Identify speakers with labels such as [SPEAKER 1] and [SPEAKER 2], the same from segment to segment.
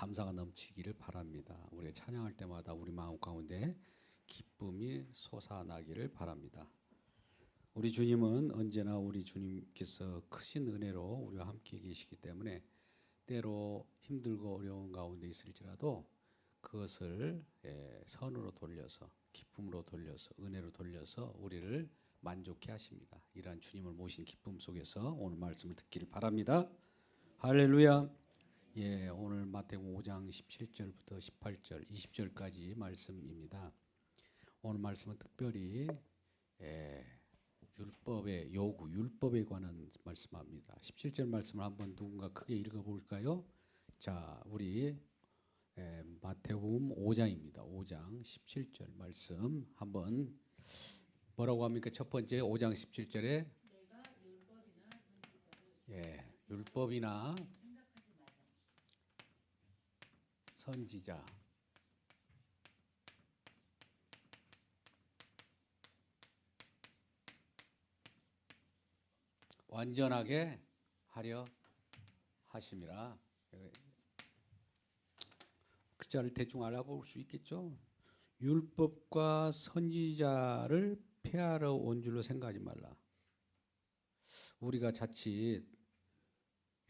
[SPEAKER 1] 감사가 넘치기를 바랍니다. 우리가 찬양할 때마다 우리 마음 가운데 기쁨이 솟아나기를 바랍니다. 우리 주님은 언제나 우리 주님께서 크신 은혜로 우리와 함께 계시기 때문에 때로 힘들고 어려운 가운데 있을지라도 그것을 선으로 돌려서 기쁨으로 돌려서 은혜로 돌려서 우리를 만족해 하십니다. 이러한 주님을 모신 기쁨 속에서 오늘 말씀을 듣기를 바랍니다. 할렐루야. 오늘 마태복음 5장 17절부터 18절, 20절까지 말씀입니다. 오늘 말씀은 특별히 율법의 요구, 율법에 관한 말씀합니다. 17절 말씀을 한번 누군가 크게 읽어볼까요? 자, 우리 마태복음 5장입니다. 5장 17절 말씀 한번 뭐라고 합니까? 첫 번째 5장 17절에 율법이나 선지자 완전하게 하려 하심이라. 글자를 대충 알아볼 수 있겠죠? 율법과 선지자를 폐하러 온 줄로 생각하지 말라. 우리가 자칫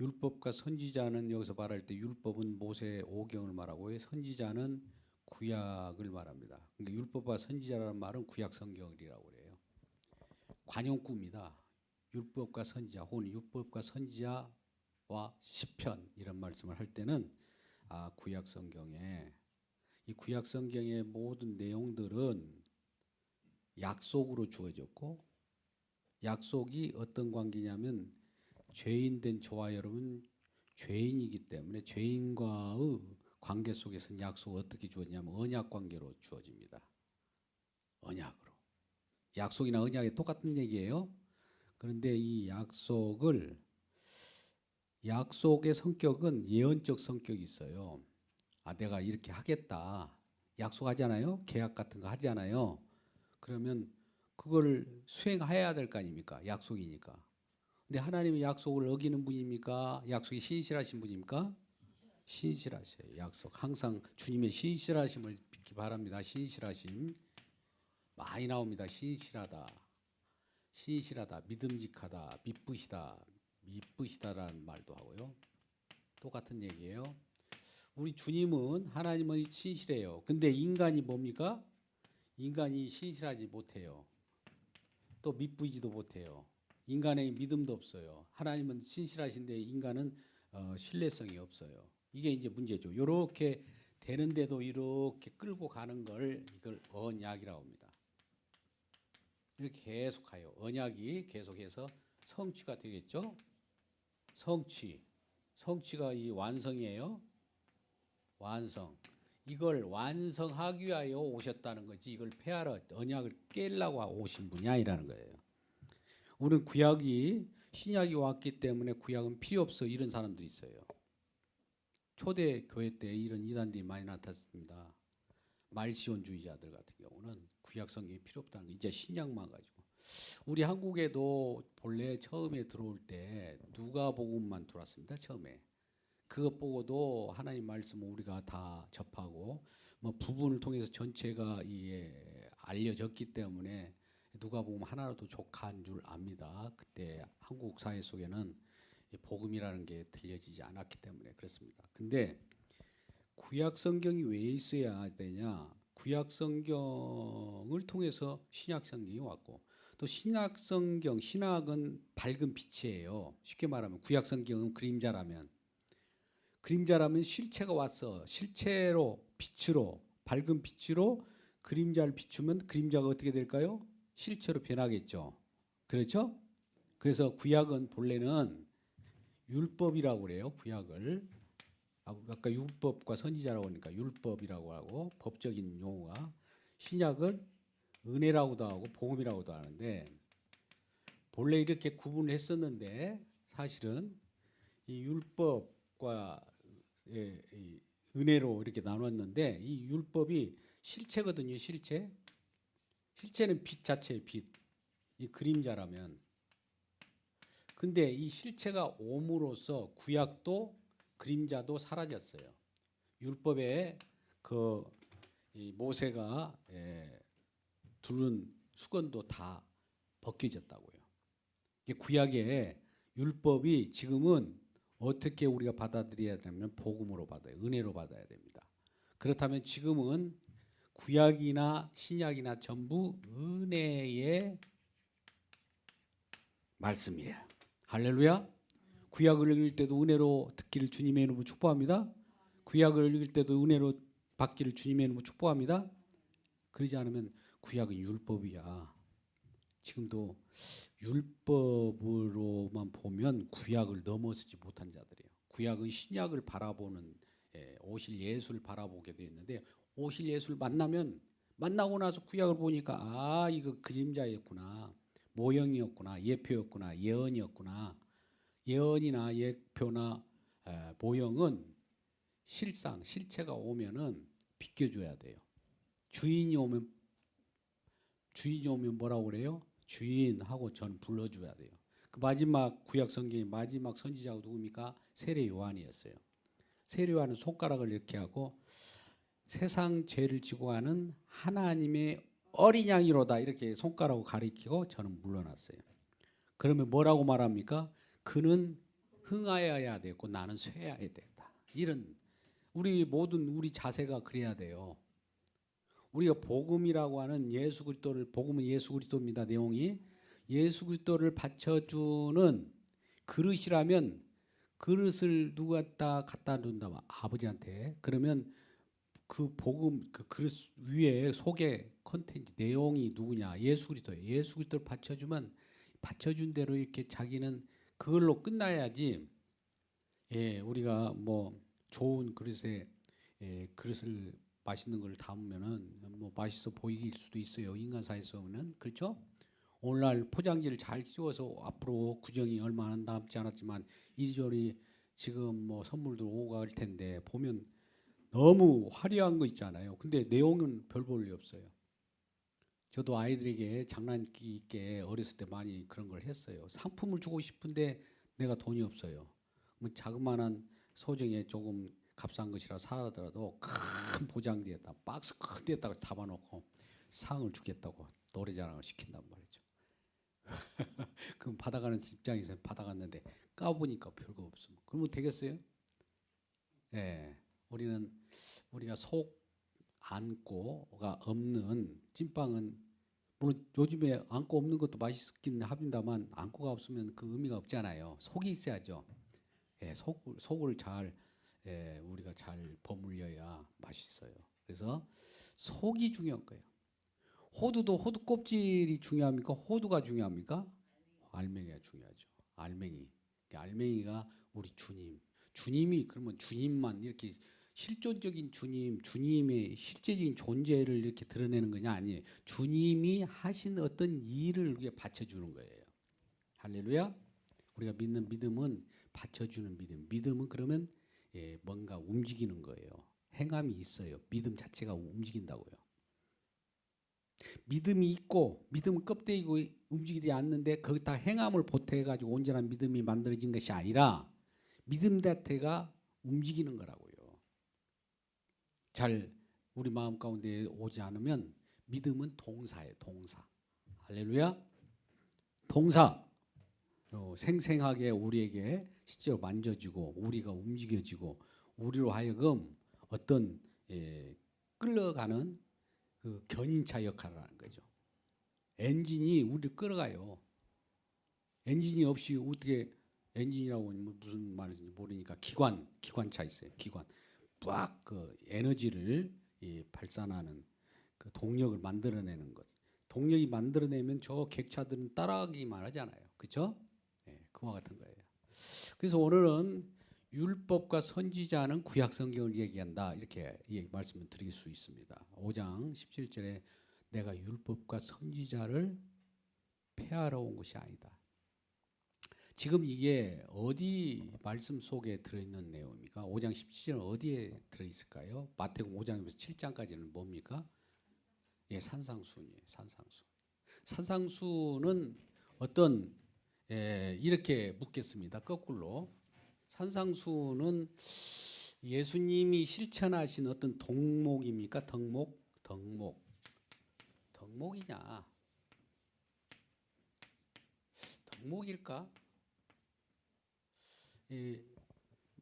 [SPEAKER 1] 율법과 선지자는 여기서 말할 때 율법은 모세 오경을 말하고 선지자는 구약을 말합니다. 그러니까 율법과 선지자라는 말은 구약 성경이라고 그래요. 관용구입니다. 율법과 선지자 혹은 율법과 선지자와 시편 이런 말씀을 할 때는 구약 성경에 이 구약 성경의 모든 내용들은 약속으로 주어졌고 약속이 어떤 관계냐면 죄인 된 저와 여러분 죄인이기 때문에 죄인과의 관계 속에서는 약속이 어떻게 주어지냐면 언약 관계로 주어집니다. 언약으로. 약속이나 언약이 똑같은 얘기예요. 그런데 이 약속의 성격은 예언적 성격이 있어요. 내가 이렇게 하겠다. 약속하잖아요. 계약 같은 거 하잖아요. 그러면 그걸 수행해야 될 거 아닙니까? 약속이니까. 근데 하나님이 약속을 어기는 분입니까? 약속이 신실하신 분입니까? 신실하셔요. 약속. 항상 주님의 신실하심을 믿기 바랍니다. 신실하심. 많이 나옵니다. 신실하다. 신실하다. 믿음직하다. 미쁘시다라는 말도 하고요. 똑같은 얘기예요. 우리 주님은 하나님은 신실해요. 근데 인간이 뭡니까? 인간이 신실하지 못해요. 또 미쁘지도 못해요. 인간의 믿음도 없어요. 하나님은 신실하신데 인간은 신뢰성이 없어요. 이게 이제 문제죠. 이렇게 되는데도 이렇게 끌고 가는 걸 이걸 언약이라고 합니다. 이렇게 계속해요. 언약이 계속해서 성취가 되겠죠. 성취가 이 완성이에요. 완성. 이걸 완성하기 위하여 오셨다는 거지. 이걸 폐하러 언약을 깨려고 오신 분이 아니라는 거예요. 우리는 신약이 왔기 때문에 구약은 필요 없어 이런 사람들이 있어요. 초대 교회 때 이런 이단들이 많이 나타났습니다. 말시온주의자들 같은 경우는 구약 성경이 필요 없다는 거. 이제 신약만 가지고. 우리 한국에도 본래 처음에 들어올 때 누가복음만 들어왔습니다. 처음에. 그것 보고도 하나님 말씀을 우리가 다 접하고 부분을 통해서 전체가 알려졌기 때문에 누가복음 하나라도 족한 줄 압니다. 그때 한국 사회 속에는 복음이라는 게 들려지지 않았기 때문에 그렇습니다. 근데 구약 성경이 왜 있어야 되냐? 구약 성경을 통해서 신약 성경이 왔고 또 신약 성경, 신학은 밝은 빛이에요. 쉽게 말하면 구약 성경은 그림자라면 실체가 왔어. 실체로 빛으로 밝은 빛으로 그림자를 비추면 그림자가 어떻게 될까요? 실체로 변하겠죠. 그렇죠? 그래서 구약은 본래는 율법이라고 그래요. 구약을. 아까 율법과 선지자라고 하니까 율법이라고 하고 법적인 용어가 신약은 은혜라고도 하고 복음이라고도 하는데 본래 이렇게 구분을 했었는데 사실은 이 율법과 이 은혜로 이렇게 나눴는데 이 율법이 실체거든요. 실체는 빛 자체의 빛. 이 그림자라면. 근데 이 실체가 옴으로써 구약도 그림자도 사라졌어요. 율법에 이 모세가 두른 수건도 다 벗겨졌다고요. 이게 구약의 율법이 지금은 어떻게 우리가 받아들여야 되냐면 복음으로 받아요. 은혜로 받아야 됩니다. 그렇다면 지금은 구약이나 신약이나 전부 은혜의 말씀이에요. 할렐루야. 구약을 읽을 때도 은혜로 듣기를 주님의 이름으로 축복합니다. 구약을 읽을 때도 은혜로 받기를 주님의 이름으로 축복합니다. 그러지 않으면 구약은 율법이야. 지금도 율법으로만 보면 구약을 넘어서지 못한 자들이에요. 구약은 신약을 바라보는 오실 예수를 바라보게 되어 있는데 오실 예수를 만나고 나서 구약을 보니까 아 이거 그림자였구나. 모형이었구나. 예표였구나. 예언이었구나. 예언이나 예표나 모형은 실체가 오면은 비껴줘야 돼요. 주인이 오면 뭐라고 그래요? 주인하고 전 불러줘야 돼요. 그 마지막 구약 성경의 마지막 선지자가 누굽니까? 세례 요한이었어요. 세례 요한은 손가락을 이렇게 하고 세상 죄를 지고 가는 하나님의 어린 양이로다 이렇게 손가락으로 가리키고 저는 물러났어요. 그러면 뭐라고 말합니까? 그는 흥하여야 되고 나는 쇠해야 된다. 이런 우리 자세가 그래야 돼요. 우리가 복음이라고 하는 예수 그리스도를 복음은 예수 그리스도입니다. 내용이 예수 그리스도를 받쳐주는 그릇이라면 그릇을 누가 갖다 둔다면 아버지한테 그러면 그 복음 그 그릇 위에 속에 컨텐츠 내용이 누구냐 예수 그리스도예요. 예수 그리스도를 받쳐준 대로 이렇게 자기는 그걸로 끝나야지. 우리가 뭐 좋은 그릇에 그릇을 맛있는 걸 담으면은 뭐 맛있어 보일 수도 있어요. 인간사에서는 그렇죠? 오늘날 포장지를 잘 씌워서 앞으로 구정이 얼마 남지 않았지만 이리저리 지금 뭐 선물도 오고 갈 텐데 보면 너무 화려한 거 있잖아요. 근데 내용은 별 볼 일 없어요. 저도 아이들에게 장난기 있게 어렸을 때 많이 그런 걸 했어요. 상품을 주고 싶은데 내가 돈이 없어요. 뭐 자그마한 소정에 조금 값싼 것이라 사더라도 큰 포장지에다 박스 큰 데다가 담아놓고 상을 주겠다고 노래자랑을 시킨단 말이죠. 그럼 받아가는 입장에서 받아갔는데 까보니까 별거 없으면 그러면 되겠어요? 우리가 속 안고가 없는 찐빵은 물론 요즘에 안고 없는 것도 맛있긴 합니다만 안고가 없으면 그 의미가 없잖아요. 속이 있어야죠. 속을 잘 우리가 잘 버무려야 맛있어요. 그래서 속이 중요한 거예요. 호두 껍질이 중요합니까? 호두가 중요합니까? 알맹이가 중요하죠. 알맹이가 우리 주님이 그러면 주님만 이렇게 실존적인 주님의 실제적인 존재를 이렇게 드러내는 거냐 아니에요. 주님이 하신 어떤 일을 위해 받쳐주는 거예요. 할렐루야. 우리가 믿는 믿음은 받쳐주는 믿음은 그러면 뭔가 움직이는 거예요. 행함이 있어요. 믿음 자체가 움직인다고요. 믿음이 있고 믿음은 껍데기고 움직이지 않는데 거기다 행함을 보태가지고 온전한 믿음이 만들어진 것이 아니라 믿음 자체가 움직이는 거라고요. 잘 우리 마음 가운데 오지 않으면 믿음은 동사예요. 동사. 할렐루야. 동사. 생생하게 우리에게 실제로 만져지고 우리가 움직여지고 우리로 하여금 어떤 끌어가는 그 견인차 역할을 하는 거죠. 엔진이 우리를 끌어가요. 엔진이 없이 어떻게 엔진이라고 하면 무슨 말인지 모르니까 기관차 있어요. 기관. 빡 그 에너지를 발산하는 그 동력을 만들어내는 것. 동력이 만들어내면 저 객차들은 따라가기만 하잖아요. 그렇죠? 그와 같은 거예요. 그래서 오늘은 율법과 선지자는 구약 성경을 얘기한다. 이렇게 말씀을 드릴 수 있습니다. 5장 17절에 내가 율법과 선지자를 폐하러 온 것이 아니다. 지금 이게 어디 말씀 속에 들어있는 내용입니까? 5장 17절은 어디에 들어있을까요? 마태복음 5장에서 7장까지는 뭡니까? 산상수훈이에요. 산상수훈은 어떤 이렇게 묻겠습니다. 거꾸로 산상수훈은 예수님이 실천하신 어떤 덕목입니까? 덕목이냐? 덕목일까? 이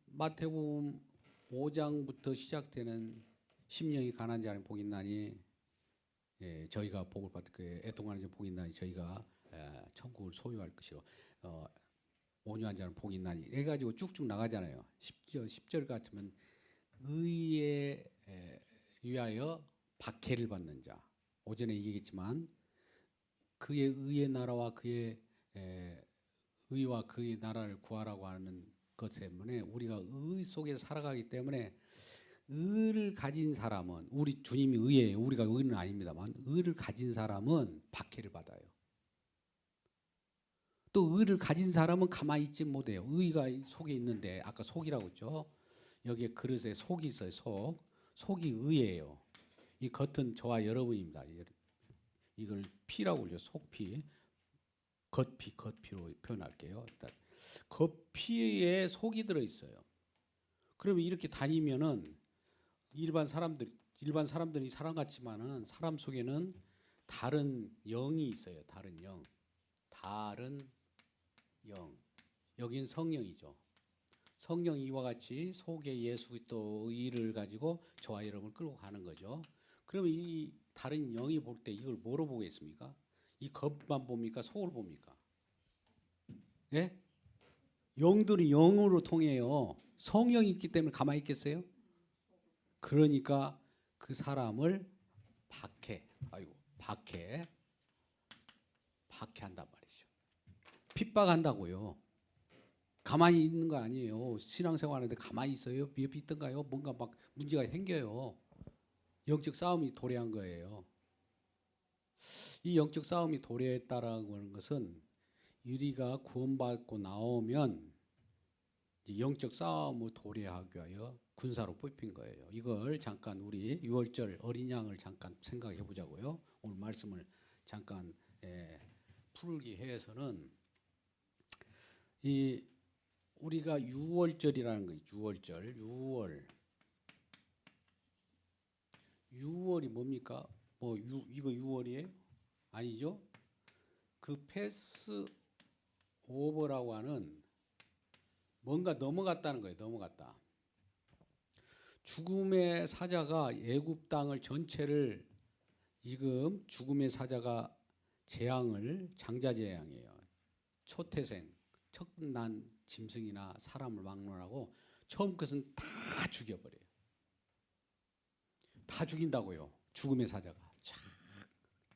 [SPEAKER 1] 마태복음 5장부터 시작되는 심령이 가난한 자는 복이 있나니 저희가 복을 받을 거예요. 애통하는 자는 복이 있나니 저희가 천국을 소유할 것이요. 온유한 자는 복이 있나니 해가지고 쭉쭉 나가잖아요. 10절 같으면 의에 위하여 박해를 받는 자. 오전에 얘기했지만 그의 의의 나라와 그의 의와 그의 나라를 구하라고 하는 것 때문에 우리가 의 속에 살아가기 때문에 의를 가진 사람은 우리 주님이 의예요. 우리가 의는 아닙니다만 의를 가진 사람은 박해를 받아요. 또 의를 가진 사람은 가만히 있지 못해요. 의가 속에 있는데 아까 속이라고 했죠. 여기에 그릇에 속이 있어요. 속이 의예요. 이 겉은 저와 여러분입니다. 이걸 피라고 그러죠. 속피. 겉피로 표현할게요. 일단 겉피에 속이 들어 있어요. 그러면 이렇게 다니면은 일반 사람들이 사람 같지만은 사람 속에는 다른 영이 있어요. 다른 영. 여긴 성령이죠. 성령이 이와 같이 속에 예수 그리스도의 가지고 저와 여러분을 끌고 가는 거죠. 그러면 이 다른 영이 볼 때 이걸 뭐로 보겠습니까? 이 겉만 봅니까? 속을 봅니까? 예? 영들이 영으로 통해요. 성령이 있기 때문에 가만히 있겠어요? 그러니까 그 사람을 박해한단 말이죠. 핍박한다고요. 가만히 있는 거 아니에요. 신앙생활하는데 가만히 있어요? 비협이 있던가요? 뭔가 막 문제가 생겨요. 영적 싸움이 도래한 거예요. 이 영적 싸움이 도래했다라는 것은 우리가 구원받고 나오면 영적 싸움을 도래하기 위하여 군사로 뽑힌 거예요. 이걸 잠깐 우리 6월절 어린 양을 잠깐 생각해 보자고요. 오늘 말씀을 잠깐 풀기 위해서는 이 우리가 6월절이라는 거예요. 6월이 뭡니까? 이거 6월이에요? 아니죠? 그 패스 오버라고 하는 뭔가 넘어갔다는 거예요. 넘어갔다. 죽음의 사자가 애굽 땅을 전체를 지금 죽음의 사자가 장자재앙이에요. 초태생, 첫난 짐승이나 사람을 막론하고 처음 것은 다 죽여버려요. 다 죽인다고요. 죽음의 사자가 쫙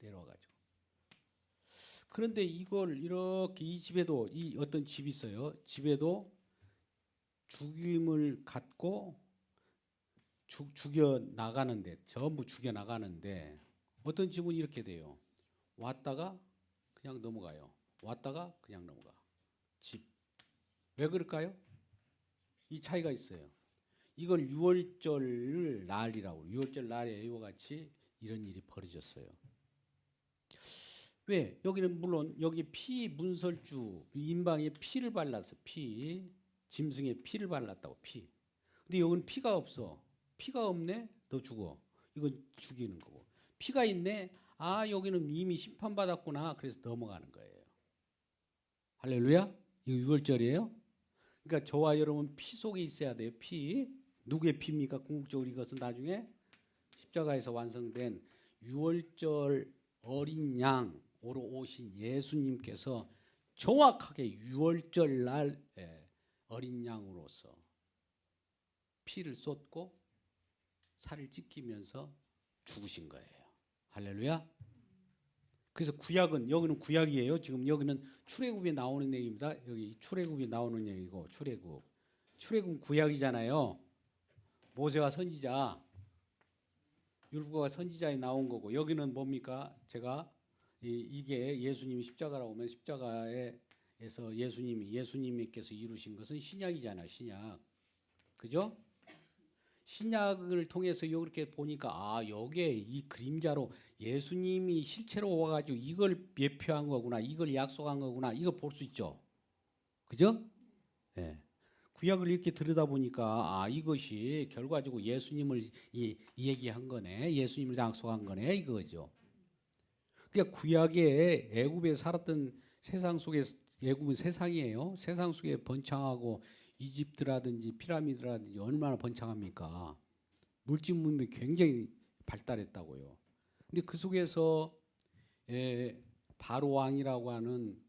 [SPEAKER 1] 내려와가지고. 그런데 이걸 이렇게 이 집에도 어떤 집이 있어요. 집에도 죽임을 갖고 죽여 나가는데 전부 죽여 나가는데 어떤 집은 이렇게 돼요. 왔다가 그냥 넘어가요. 왔다가 그냥 넘어가. 집. 왜 그럴까요? 이 차이가 있어요. 이걸 6월절 날이라고. 6월절 날에 이와 같이 이런 일이 벌어졌어요. 왜? 여기는 물론 여기 문설주 인방에 피를 발랐어. 짐승에 피를 발랐다고. 근데 여기는 피가 없어. 피가 없네? 너 죽어. 이건 죽이는 거고. 피가 있네? 여기는 이미 심판받았구나. 그래서 넘어가는 거예요. 할렐루야? 이거 6월절이에요? 그러니까 저와 여러분 피 속에 있어야 돼요. 누구의 피입니까? 궁극적으로 이것은 나중에 십자가에서 완성된 6월절 어린 양으로 오신 예수님께서 정확하게 6월절 날 어린 양으로서 피를 쏟고 살을 찢기면서 죽으신 거예요. 할렐루야. 그래서 구약은 여기는 구약이에요. 지금 여기는 출애굽에 나오는 얘기입니다. 여기 출애굽이 나오는 얘기고 출애굽 구약이잖아요. 모세와 선지자, 율법과 선지자에 나온 거고 여기는 뭡니까? 제가 이게 예수님이 십자가라고 하면 십자가에서 예수님께서 이루신 것은 신약이잖아요. 신약. 그죠? 신약을 통해서 이렇게 보니까 여기에 이 그림자로 예수님이 실체로 와가지고 이걸 예표한 거구나, 이걸 약속한 거구나, 이거 볼 수 있죠. 그죠? 네. 구약을 이렇게 들여다보니까 이것이 결과적으로 예수님을 이 얘기한 거네. 예수님을 약속한 거네 이거죠. 그러니까 구약에 애굽에 살았던 세상 속에 애굽은 세상이에요. 세상 속에 번창하고 이집트라든지 피라미드라든지 얼마나 번창합니까? 물질 문명이 굉장히 발달했다고요. 근데 그 속에서 바로 왕이라고 하는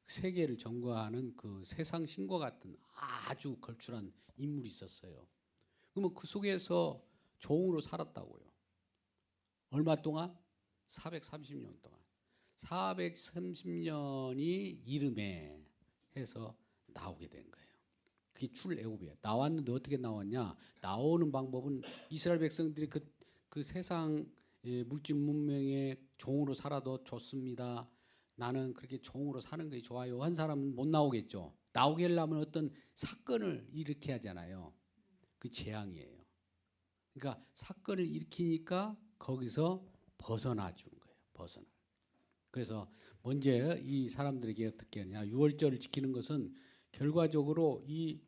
[SPEAKER 1] 세계를 점거하는 그 세상 신과 같은 아주 걸출한 인물이 있었어요. 그러면 그 속에서 종으로 살았다고요. 얼마 동안? 430년 동안. 430년이 이름에 해서 나오게 된 거예요. 그게 출애굽이에요. 나왔는데 어떻게 나왔냐? 나오는 방법은 이스라엘 백성들이 그 세상 물질 문명의 종으로 살아도 좋습니다. 나는 그렇게 종으로 사는 게 좋아요. 한 사람은 못 나오겠죠. 나오게 하려면 어떤 사건을 일으켜야 하잖아요. 그 재앙이에요. 그러니까 사건을 일으키니까 거기서 벗어나 주는 거예요. 벗어나. 그래서 먼저 이 사람들에게 어떻게 하냐? 유월절을 지키는 것은 결과적으로 이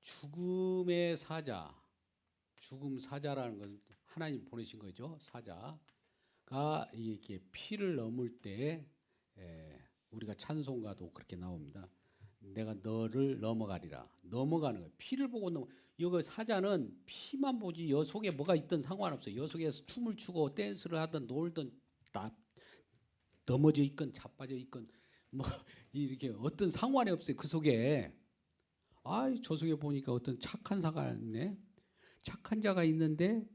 [SPEAKER 1] 죽음의 사자, 죽음 사자라는 것은 하나님 보내신 거죠. 사자가 이렇게 피를 넘을 때 우리가 찬송가도 그렇게 나옵니다. 내가 너를 넘어가리라. 넘어가는 거예요. 피를 보고 이거 사자는 피만 보지 여 속에 뭐가 있든 상관없어요. 여 속에서 춤을 추고 댄스를 하든 놀든 다 넘어져 있건 자빠져 있건 뭐 이렇게 어떤 상관이 없어요. 그 속에 저 속에 보니까 어떤 착한 사가 있네. 착한 자가 있는데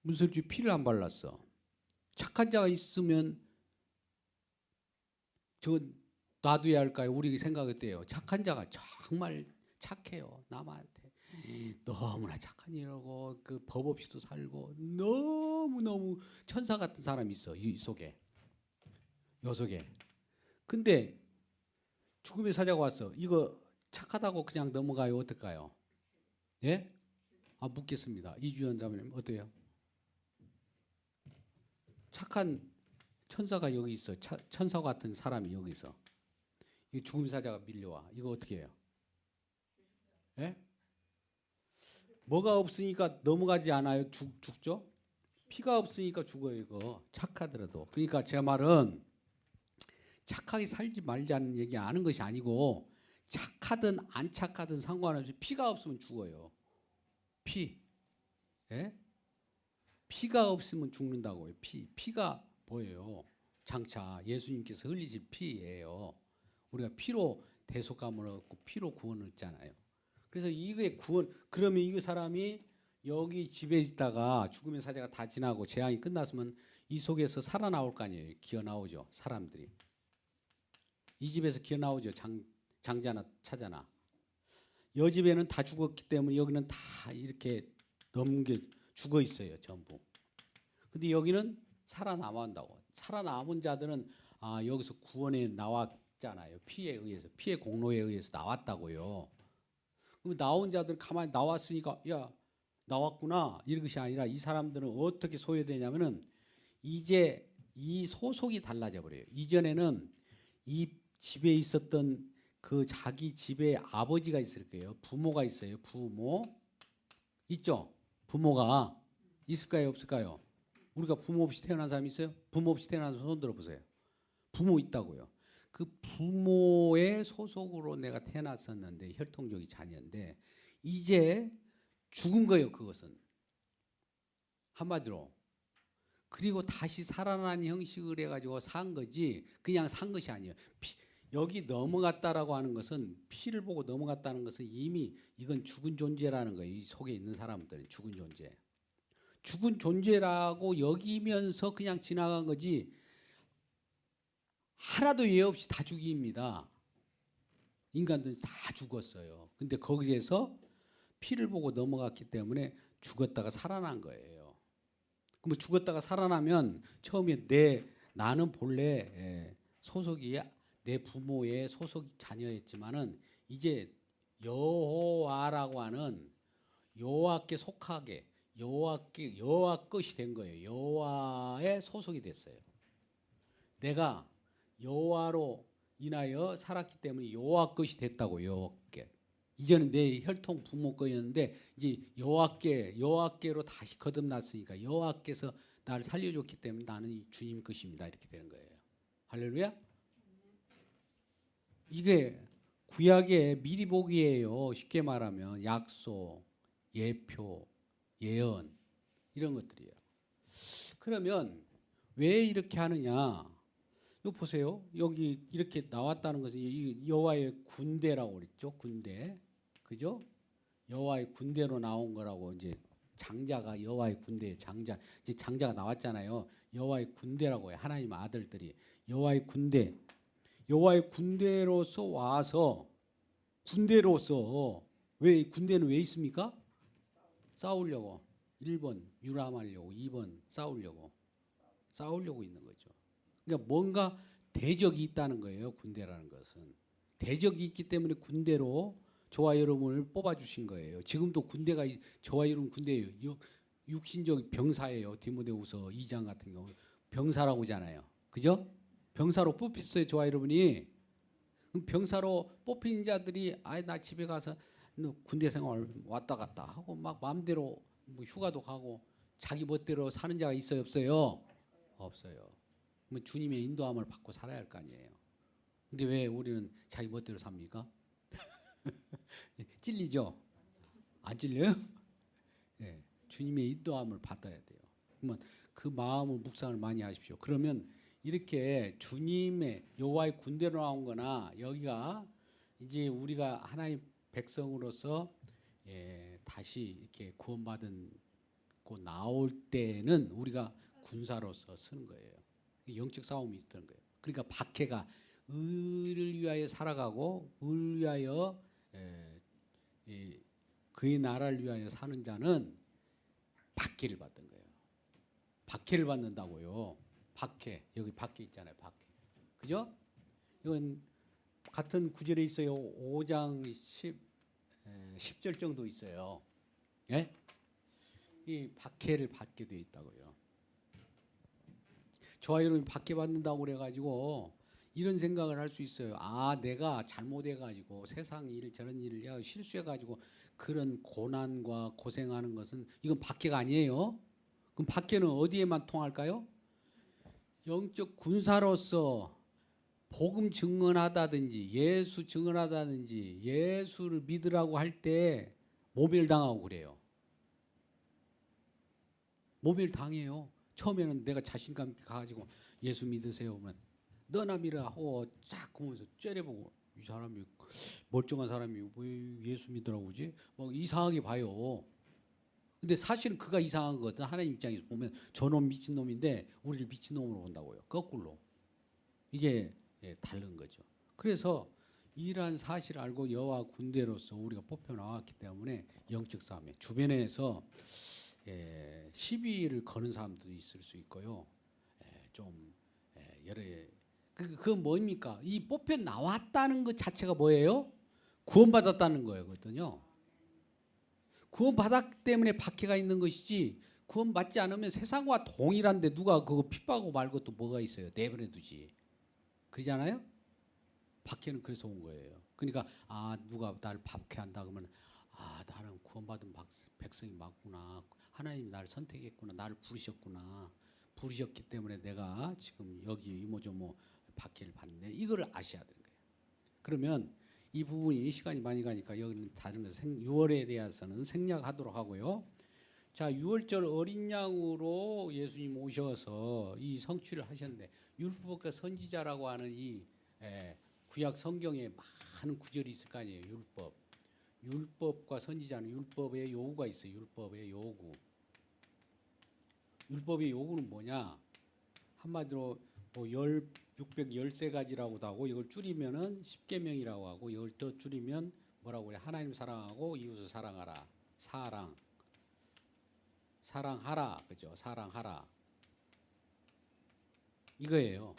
[SPEAKER 1] 문설주 피를 안 발랐어. 착한 자가 있으면 저 놔둬야 할까요? 우리 생각 어때요? 착한 자가 정말 착해요. 남한테 너무나 착한 일하고 그 법 없이도 살고 너무너무 천사 같은 사람이 있어. 이 속에. 요 속에. 근데 죽음의 사자가 왔어. 이거 착하다고 그냥 넘어가요? 어떨까요? 예? 묻겠습니다. 이주연 자매님 어때요? 착한 천사가 여기 있어. 천사 같은 사람이 여기 있어. 이 죽음의 사자가 밀려와. 이거 어떻게 해요? 예? 뭐가 없으니까 넘어가지 않아요? 죽죠? 피가 없으니까 죽어요. 이거 착하더라도. 그러니까 제 말은 착하게 살지 말자는 얘기 하는 것이 아니고 착하든 안 착하든 상관없이 피가 없으면 죽어요. 피. 예? 피가 없으면 죽는다고요. 피가 뭐예요? 장차 예수님께서 흘리실 피예요. 우리가 피로 대속감을 얻고 피로 구원을 얻잖아요. 그래서 이게 구원. 그러면 이 사람이 여기 집에 있다가 죽음의 사자가 다 지나고 재앙이 끝났으면 이 속에서 살아나올 거 아니에요. 기어 나오죠. 사람들이. 이 집에서 기어 나오죠. 장자나 차자나. 여 집에는 다 죽었기 때문에 여기는 다 이렇게 죽어 있어요. 전부. 근데 여기는 살아남았다고. 살아남은 자들은 여기서 구원에 나왔잖아요. 피에 의해서. 피의 공로에 의해서 나왔다고요. 그럼 나온 자들 가만히 나왔으니까 야 나왔구나 이런 것이 아니라 이 사람들은 어떻게 소외되냐면은 이제 이 소속이 달라져 버려요. 이전에는 이 집에 있었던 그 자기 집에 아버지가 있을 거예요. 부모가 있어요. 부모 있죠. 부모가 있을까요? 없을까요? 우리가 부모 없이 태어난 사람 있어요? 부모 없이 태어난 사람 손 들어보세요. 부모 있다고요. 그 부모의 소속으로 내가 태어났었는데 혈통적인 자녀인데 이제 죽은 거예요. 그것은 한마디로. 그리고 다시 살아난 형식을 해가지고 산 거지 그냥 산 것이 아니에요. 여기 넘어갔다라고 하는 것은 피를 보고 넘어갔다는 것은 이미 이건 죽은 존재라는 거예요. 이 속에 있는 사람들은 죽은 존재. 죽은 존재라고 여기면서 그냥 지나간 거지 하나도 예 없이 다 죽입니다. 인간들이 다 죽었어요. 근데 거기에서 피를 보고 넘어갔기 때문에 죽었다가 살아난 거예요. 그럼 죽었다가 살아나면 처음에 나는 본래 소속이 내 부모의 소속 자녀였지만은 이제 여호와라고 하는 여호와께 속하게 여호와 것이 된 거예요. 여호와의 소속이 됐어요. 내가 여호와로 인하여 살았기 때문에 여호와 것이 됐다고. 여호와께. 이제는 내 혈통 부모 거였는데 이제 여호와께로 다시 거듭났으니까 여호와께서 나를 살려줬기 때문에 나는 이 주님 것입니다. 이렇게 되는 거예요. 할렐루야. 이게 구약의 미리 보기예요. 쉽게 말하면 약속, 예표, 예언 이런 것들이에요. 그러면 왜 이렇게 하느냐? 이거 보세요. 여기 이렇게 나왔다는 것은 이 여호와의 군대라고 그랬죠. 군대. 그죠? 여호와의 군대로 나온 거라고. 이제 장자가 여호와의 군대의 장자. 이제 장자가 나왔잖아요. 여호와의 군대라고 해요. 하나님 아들들이 여호와의 군대. 여호와의 군대로서 와서 군대로서 왜 군대는 왜 있습니까? 싸우려고. 1번 유람하려고, 2번 싸우려고 있는 거죠. 그러니까 뭔가 대적이 있다는 거예요. 군대라는 것은 대적이 있기 때문에 군대로 저와 여러분을 뽑아주신 거예요. 지금도 군대가 저와 여러분 군대예요. 육신적 병사예요. 디모데후서 2장 같은 경우 병사라고 하잖아요. 그죠? 병사로 뽑혔어요. 저와 여러분이. 그럼 병사로 뽑힌 자들이 나 집에 가서 군대 생활 왔다 갔다 하고 막 마음대로 뭐 휴가도 가고 자기 멋대로 사는 자가 있어요? 없어요? 없어요. 뭐 주님의 인도함을 받고 살아야 할 거 아니에요. 근데 왜 우리는 자기 멋대로 삽니까? 찔리죠? 안 찔려요? 네, 주님의 인도함을 받아야 돼요. 그러면 그 마음을 묵상을 많이 하십시오. 그러면 이렇게 주님의 여호와의 군대로 나온 거나 여기가 이제 우리가 하나님 백성으로서 다시 이렇게 구원받은 고 나올 때는 우리가 군사로서 쓰는 거예요. 영적 싸움이 있던 거예요. 그러니까 박해가 의를 위하여 살아가고 의를 위하여 그의 나라를 위하여 사는 자는 박해를 받는 거예요. 박해를 받는다고요. 박해. 여기 박해 있잖아요. 박해. 그죠? 이건 같은 구절에 있어요. 5장 10절 정도 있어요. 예? 이 박해를 받게 돼 있다고요. 저와 여러분이 박해받는다고 그래가지고 이런 생각을 할 수 있어요. 내가 잘못해가지고 세상 일 저런 일을 실수해가지고 그런 고난과 고생하는 것은 이건 박해가 아니에요. 그럼 박해는 어디에만 통할까요? 영적 군사로서 복음 증언하다든지 예수 증언하다든지 예수를 믿으라고 할 때 모멸당하고 그래요. 모멸당해요. 처음에는 내가 자신감 있게 가가지고 예수 믿으세요 그러면 너나 믿으라 하고 쫙 보면서 째려보고 이 사람이 멀쩡한 사람이 왜 예수 믿으라고 그러지? 막 이상하게 봐요. 근데 사실은 그가 이상한 거거든. 하나님 입장에서 보면 저놈 미친놈인데 우리를 미친놈으로 본다고요. 거꾸로. 이게 다른 거죠. 그래서 이러한 사실을 알고 여호와 군대로서 우리가 뽑혀 나왔기 때문에 영적 싸움에 주변에서 시비를 거는 사람도 있을 수 있고요. 좀 여러 그건 뭡니까? 이 뽑혀 나왔다는 것 자체가 뭐예요? 구원받았다는 거거든요. 구원받았기 때문에 박해가 있는 것이지 구원받지 않으면 세상과 동일한데 누가 그거 핍박하고 말 것도 뭐가 있어요. 내버려 두지. 그러잖아요. 박해는 그래서 온 거예요. 그러니까 누가 나를 박해한다 그러면 나는 구원받은 백성이 맞구나. 하나님이 나를 선택했구나. 나를 부르셨구나. 부르셨기 때문에 내가 지금 여기 이모저모 박해를 받네. 이걸 아셔야 되는 거예요. 그러면 이 부분이 시간이 많이 가니까 여기는 다른 거 6월에 대해서는 생략하도록 하고요. 자, 6월절 어린 양으로 예수님 오셔서 이 성취를 하셨는데 율법과 선지자라고 하는 이 구약 성경에 많은 구절이 있을 거 아니에요. 율법과 선지자는 율법의 요구가 있어요. 율법의 요구. 율법의 요구는 뭐냐? 한마디로 뭐 613가지라고도 하고 이걸 줄이면은 10계명이라고 하고 이걸 더 줄이면 뭐라고 그래? 하나님 사랑하고 이웃을 사랑하라. 사랑하라. 그죠? 사랑하라. 이거예요.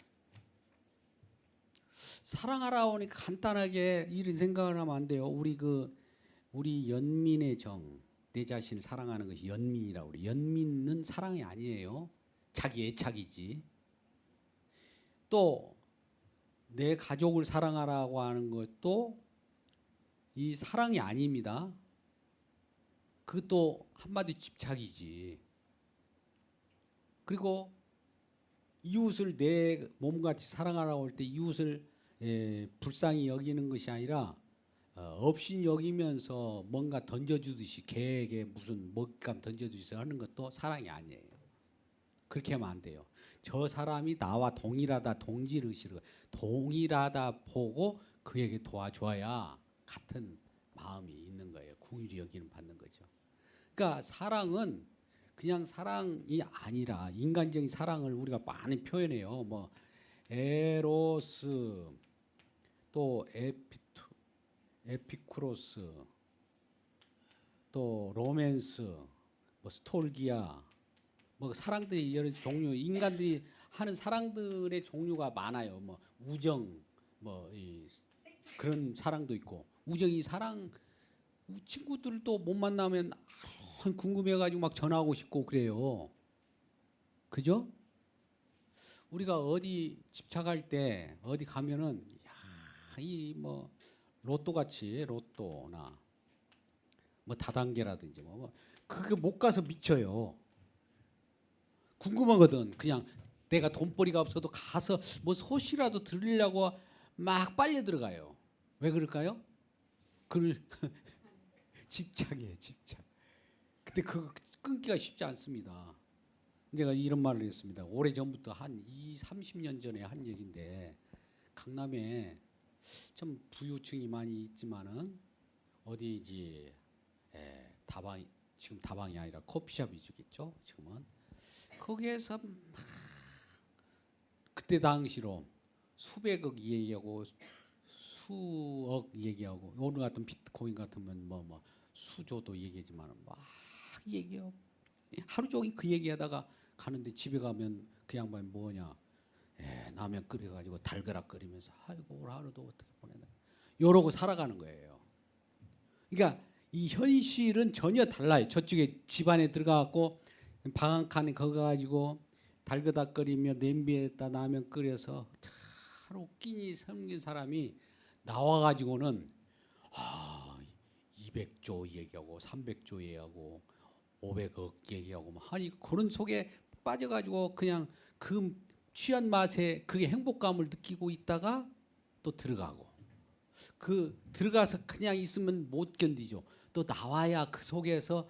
[SPEAKER 1] 사랑하라 오니 간단하게 이런 생각을 하면 안 돼요. 우리 연민의 정, 내 자신을 사랑하는 것이 연민이라고 그래. 연민은 사랑이 아니에요. 자기 애착이지. 또 내 가족을 사랑하라고 하는 것도 이 사랑이 아닙니다. 그것도 한마디 집착이지. 그리고 이웃을 내 몸같이 사랑하라고 할 때 이웃을 불쌍히 여기는 것이 아니라 없인 여기면서 뭔가 던져주듯이 개에게 무슨 먹잇감 던져주듯이 하는 것도 사랑이 아니에요. 그렇게 하면 안 돼요. 저 사람이 나와 동일하다, 동질의식을 동일하다 보고 그에게 도와줘야 같은 마음이 있는 거예요. 궁휼히 여기는 받는 거죠. 그러니까 사랑은 그냥 사랑이 아니라 인간적인 사랑을 우리가 많이 표현해요. 뭐 에로스, 또 에피쿠로스, 또 로맨스, 뭐 스톨기아, 뭐 사랑들이 여러 종류, 인간들이 하는 사랑들의 종류가 많아요. 뭐 우정, 뭐 그런 사랑도 있고, 우정이 사랑. 친구들도 못 만나면 궁금해가지고 막 전화하고 싶고 그래요. 그죠? 우리가 어디 집착할 때 어디 가면은 이 뭐 로또 같이 로또나 뭐 다단계라든지 뭐 그게 못 가서 미쳐요. 궁금하거든. 그냥 내가 돈벌이가 없어도 가서 뭐 소시라도 들으려고 막 빨려 들어가요. 왜 그럴까요? 그걸 집착이에요, 집착. 근데 그거 끊기가 쉽지 않습니다. 내가 이런 말을 했습니다. 오래전부터 한 30년 전에 한 얘기인데, 강남에 좀 부유층이 많이 있지만은 어디지 다방, 지금 다방이 아니라 커피숍이겠죠 지금은. 거기에서 막 그때 당시로 수백억 얘기하고 수억 얘기하고, 오늘 같은 비트코인 같으면 뭐 수조도 얘기하지만 막 얘기하고 하루 종일 그 얘기하다가 가는데, 집에 가면 그 양반이 뭐냐, 라면 끓여가지고 달걀 끓이면서 아이고 오늘 하루도 어떻게 보내나 이러고 살아가는 거예요. 그러니까 이 현실은 전혀 달라요. 저쪽에 집안에 들어가갖고 방 한 칸에 거기 가지고 달걀 끓이며 냄비에다 라면 끓여서 하루 끼니 섬긴 사람이 나와가지고는 200조 얘기하고 300조 얘기하고 500억 얘기하고 막 하니, 그런 속에 빠져가지고 그냥 그 취한 맛에 그게 행복감을 느끼고 있다가 또 들어가고, 그 들어가서 그냥 있으면 못 견디죠. 또 나와야 그 속에서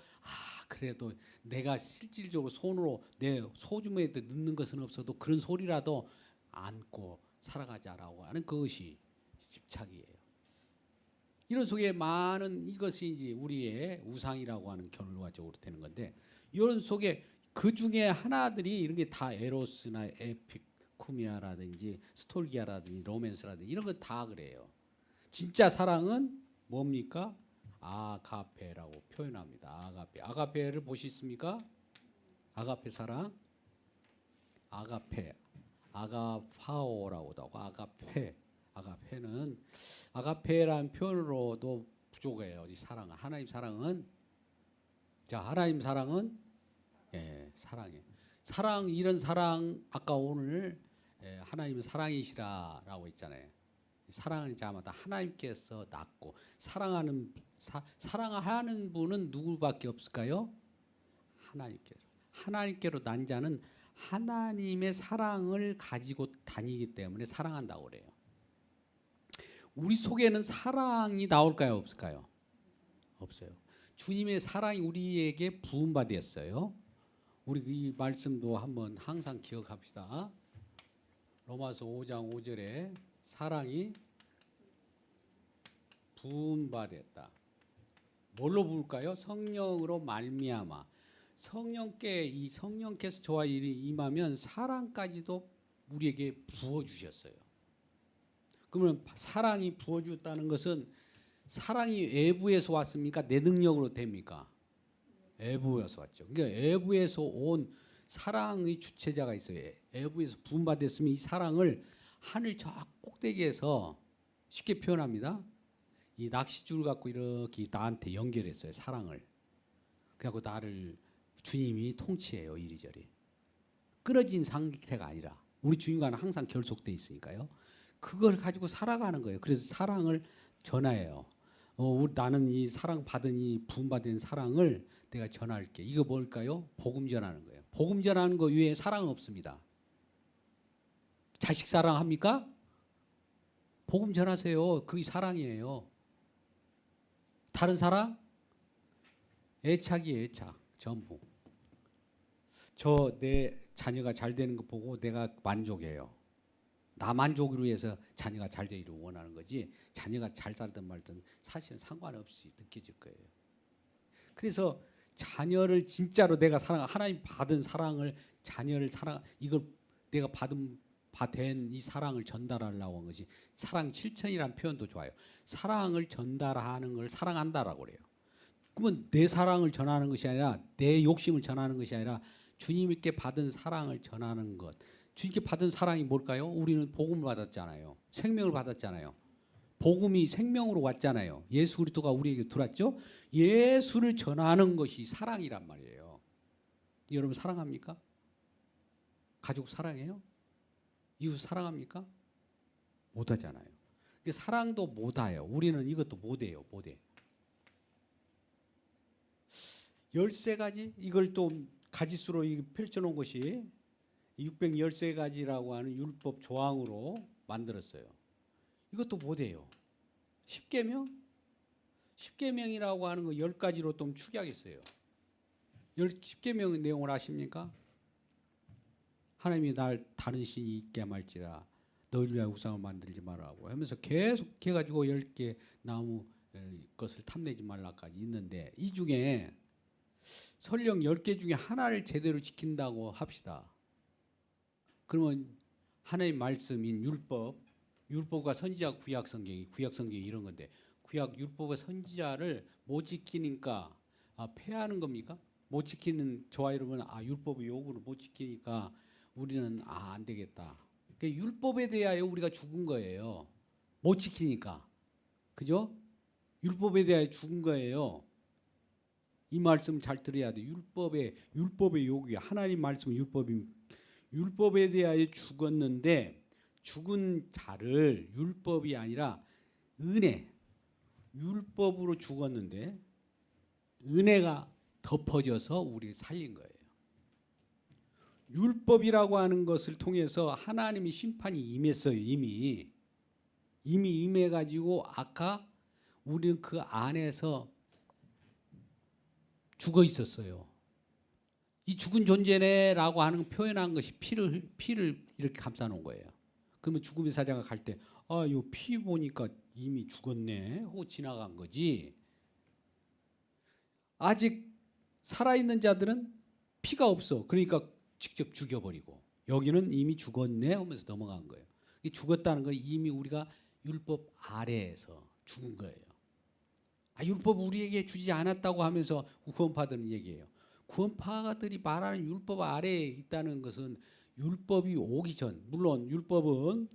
[SPEAKER 1] 그래도 내가 실질적으로 손으로 내 소주머니에 넣는 것은 없어도 그런 소리라도 안고 살아가자라고 하는 그것이 집착이에요. 이런 속에 많은 이것이 이제 우리의 우상이라고 하는 결과적으로 되는 건데, 이런 속에 그 중에 하나들이 이런 게 다 에로스나 에피쿠미아라든지 스톨기아라든지 로맨스라든지 이런 거 다 그래요. 진짜 사랑은 뭡니까? 아가페라고 표현합니다. 아가페. 아가페를 보셨습니까? 아가페 사랑. 아가페. 아가파오라고도 하고 아가페. 아가페는 아가페라는 표현으로도 부족해요. 이 사랑은, 하나님 사랑은, 자 하나님 사랑은 사랑이에요. 사랑, 이런 사랑, 아까 오늘 하나님은 사랑이시라라고 했잖아요. 사랑은 자마다 하나님께서 낳고, 사랑하는 분은 누구밖에 없을까요? 하나님께로 난 자는 하나님의 사랑을 가지고 다니기 때문에 사랑한다고 그래요. 우리 속에는 사랑이 나올까요, 없을까요? 없어요. 주님의 사랑이 우리에게 부음받았어요. 우리 이 말씀도 한번 항상 기억합시다. 로마서 5장 5절에 사랑이 부음받았다. 뭘로 부을까요? 성령으로 말미암아. 성령께서 저와 임하면 사랑까지도 우리에게 부어 주셨어요. 그러면 사랑이 부어 주었다는 것은, 사랑이 외부에서 왔습니까? 내 능력으로 됩니까? 외부에서 왔죠. 그러니까 외부에서 온 사랑의 주체자가 있어요. 외부에서 부음받았으면 이 사랑을 하늘 저 꼭대기에서, 쉽게 표현합니다, 이 낚싯줄 갖고 이렇게 나한테 연결했어요, 사랑을. 그래갖고 나를 주님이 통치해요, 이리저리. 끊어진 상태가 아니라. 우리 주님과는 항상 결속돼 있으니까요. 그걸 가지고 살아가는 거예요. 그래서 사랑을 전해요. 나는 이 사랑 받은 이 부음받은 사랑을 내가 전할게. 이거 뭘까요? 복음 전하는 거예요. 복음 전하는 거 외에 사랑은 없습니다. 자식 사랑합니까? 복음 전하세요. 그게 사랑이에요. 다른 사랑? 애착이에요. 애착. 전부. 내 자녀가 잘 되는 거 보고 내가 만족해요. 나 만족을 위해서 자녀가 잘 되기를 원하는 거지, 자녀가 잘 살든 말든 사실은 상관없이 느껴질 거예요. 그래서 자녀를 진짜로 내가 하나님 받은 사랑을, 자녀를 이걸 내가 받은 이 사랑을 전달하려고 한 것이 사랑 실천이라는 표현도 좋아요. 사랑을 전달하는 걸 사랑한다라고 그래요. 그러면 내 사랑을 전하는 것이 아니라, 내 욕심을 전하는 것이 아니라 주님께 받은 사랑을 전하는 것. 주님께 받은 사랑이 뭘까요? 우리는 복음을 받았잖아요. 생명을 받았잖아요. 복음이 생명으로 왔잖아요. 예수 그리스도가 우리에게 들어왔죠. 예수를 전하는 것이 사랑이란 말이에요. 여러분 사랑합니까? 가족 사랑해요? 이웃 사랑합니까? 못하잖아요. 사랑도 못해요. 우리는 이것도 못해요. 못해. 13가지 이걸 또 가지수로 펼쳐놓은 것이 613가지라고 하는 율법 조항으로 만들었어요. 이것도 못해요. 10계명? 10계명이라고 하는 거 10가지로 좀 축약했어요. 10계명 내용을 아십니까? 하나님이 날 다른 신이 있게 말지라 너희를 위하여 우상을 만들지 말라고 하면서 계속 해가지고 10개 나무 것을 탐내지 말라까지 있는데, 이 중에 설령 10개 중에 하나를 제대로 지킨다고 합시다. 그러면 하나님 말씀인 율법과 선지자 구약 성경이 이런 건데, 구약 율법과 선지자를 못 지키니까 폐하는 겁니까? 못 지키는 저와 여러분, 율법의 요구를 못 지키니까 우리는 안 되겠다. 그러니까 율법에 대하여 우리가 죽은 거예요. 못 지키니까. 그죠? 율법에 대하여 죽은 거예요. 이 말씀 잘 들어야 돼. 율법의 요구야. 하나님 말씀은 율법에 대하여 죽었는데, 죽은 자를 율법이 아니라 율법으로 죽었는데 은혜가 덮어져서 우리를 살린 거예요. 율법이라고 하는 것을 통해서 하나님의 심판이 임했어요. 이미 임해가지고 아까 우리는 그 안에서 죽어 있었어요. 이 죽은 존재네라고 하는 표현한 것이 피를 이렇게 감싸 놓은 거예요. 그러면 죽음의 사자가 갈 때, 이 피 보니까 이미 죽었네 하고 지나간 거지. 아직 살아있는 자들은 피가 없어. 그러니까 직접 죽여버리고, 여기는 이미 죽었네 하면서 넘어간 거예요. 죽었다는 건 이미 우리가 율법 아래에서 죽은 거예요. 율법 우리에게 주지 않았다고 하면서 구원파들은 얘기해요. 구원파들이 말하는 율법 아래에 있다는 것은 율법이 오기 전, 물론 율법은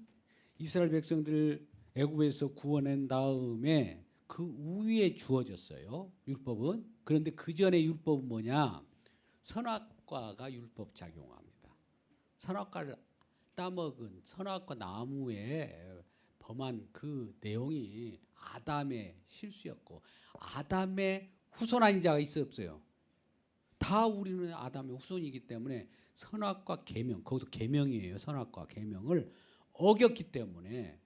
[SPEAKER 1] 이스라엘 백성들 애굽에서 구원한 다음에 그 위에 주어졌어요. 율법은. 그런데 그 전에 율법은 뭐냐? 선악과가 율법 작용합니다. 선악과를 따먹은 선악과 나무에 범한 그 내용이 아담의 실수였고, 아담의 후손 아닌 자가 있어요, 없어요? 다 우리는 아담의 후손이기 때문에 선악과 계명, 그것도 계명이에요. 선악과 계명을 어겼기 때문에,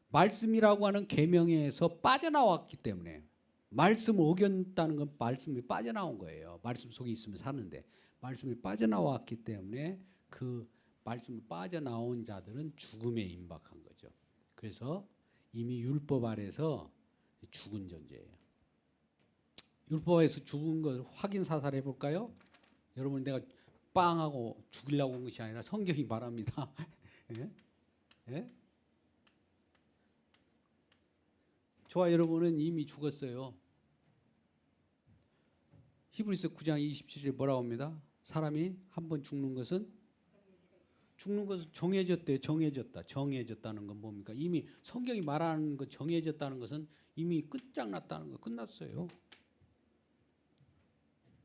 [SPEAKER 1] 말씀이라고 하는 계명에서 빠져나왔기 때문에, 말씀을 어겼다는 건 말씀이 빠져나온 거예요. 말씀 속에 있으면 사는데 말씀이 빠져나왔기 때문에 그 말씀이 빠져나온 자들은 죽음에 임박한 거죠. 그래서 이미 율법 아래서 죽은 존재예요. 율법에서 죽은 걸 확인 사살해 볼까요? 여러분, 내가 빵하고 죽이려고 한 것이 아니라 성경이 말합니다. 예? 예? 저와 여러분은 이미 죽었어요. 히브리서 9장 27절에 뭐라고 합니다? 사람이 한 번 죽는 것은 정해졌대. 정해졌다는 건 뭡니까? 이미 성경이 말하는 것, 정해졌다는 것은 이미 끝장났다는 거. 끝났어요.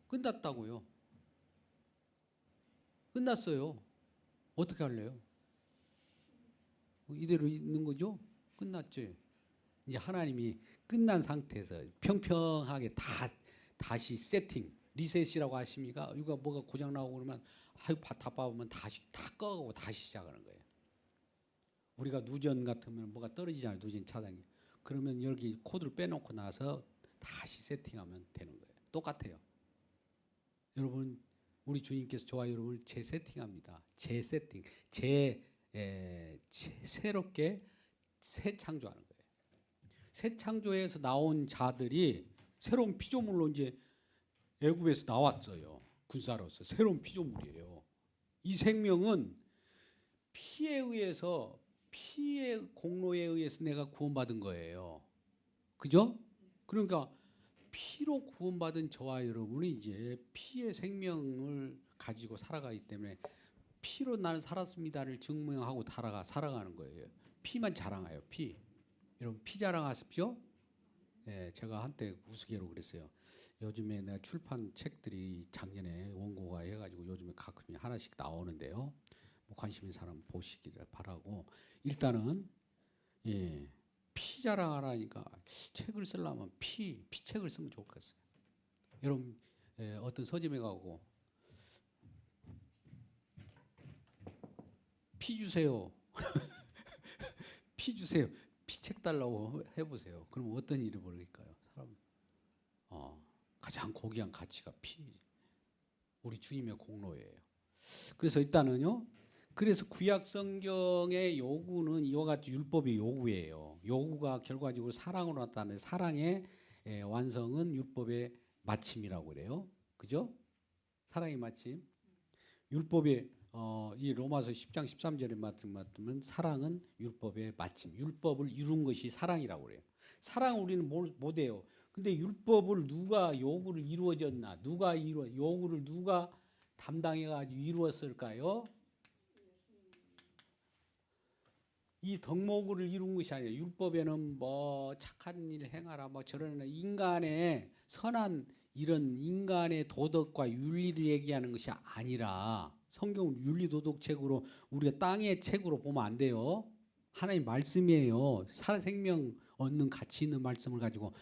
[SPEAKER 1] 끝났다고요. 끝났어요. 어떻게 할래요? 이대로 있는 거죠. 끝났죠. 이제 하나님이 끝난 상태에서 평평하게 다시 세팅, 리셋이라고 하십니까? 이거 뭐가 고장 나오고 그러면 아유 답답하면 다시 다 꺼고 다시 시작하는 거예요. 우리가 누전 같으면 뭐가 떨어지잖아요. 누전 차단기. 그러면 여기 코드를 빼놓고 나서 다시 세팅하면 되는 거예요. 똑같아요. 여러분 우리 주님께서 저와 여러분을 재세팅합니다. 재세팅, 새롭게 새창조하는 거예요. 새창조에서 나온 자들이 새로운 피조물로 이제 애굽에서 나왔어요. 군사로서 새로운 피조물이에요. 이 생명은 피에 의해서 피의 공로에 의해서 내가 구원받은 거예요. 그죠? 그러니까 피로 구원받은 저와 여러분이 이제 피의 생명을 가지고 살아가기 때문에 피로 나는 살았습니다를 증명하고 살아가는 거예요. 피만 자랑해요. 피. 여러분 피 자랑하십시오. 예, 제가 한때 우스개로 그랬어요. 요즘에 내가 출판 책들이 작년에 원고가 해가지고 요즘에 가끔 하나씩 나오는데요. 뭐 관심 있는 사람 보시기를 바라고 일단은 예, 피 자랑하라니까 책을 쓰려면 피 책을 쓰면 좋겠어요. 여러분 어떤 서점에 가고 피 주세요. 피 주세요. 피 책 달라고 해보세요. 그럼 어떤 일이 벌어질까요? 사람 가장 고귀한 가치가 피. 우리 주님의 공로예요. 그래서 일단은요. 그래서 구약 성경의 요구는 이와 같이 율법의 요구예요. 요구가 결과적으로 사랑으로 나타나는 사랑의 완성은 율법의 마침이라고 그래요. 그죠? 사랑의 마침. 율법의 이 로마서 10장 13절에 맞으면 사랑은 율법의 마침. 율법을 이룬 것이 사랑이라고 그래요. 사랑 우리는 못해요. 근데 율법을 누가 요구를 이루어졌나? 요구를 누가 담당해가지고 이루었을까요? 이 덕목을 이룬 것이 아니라 율법에는 뭐 착한 일 행하라 뭐 저런 인간의 선한 이런 인간의 도덕과 윤리를 얘기하는 것이 아니라 성경 윤리도덕책으로 우리가 땅의 책으로 보면 안 돼요. 하나님 말씀이에요. 생명 얻는 가치 있는 말씀을 가지고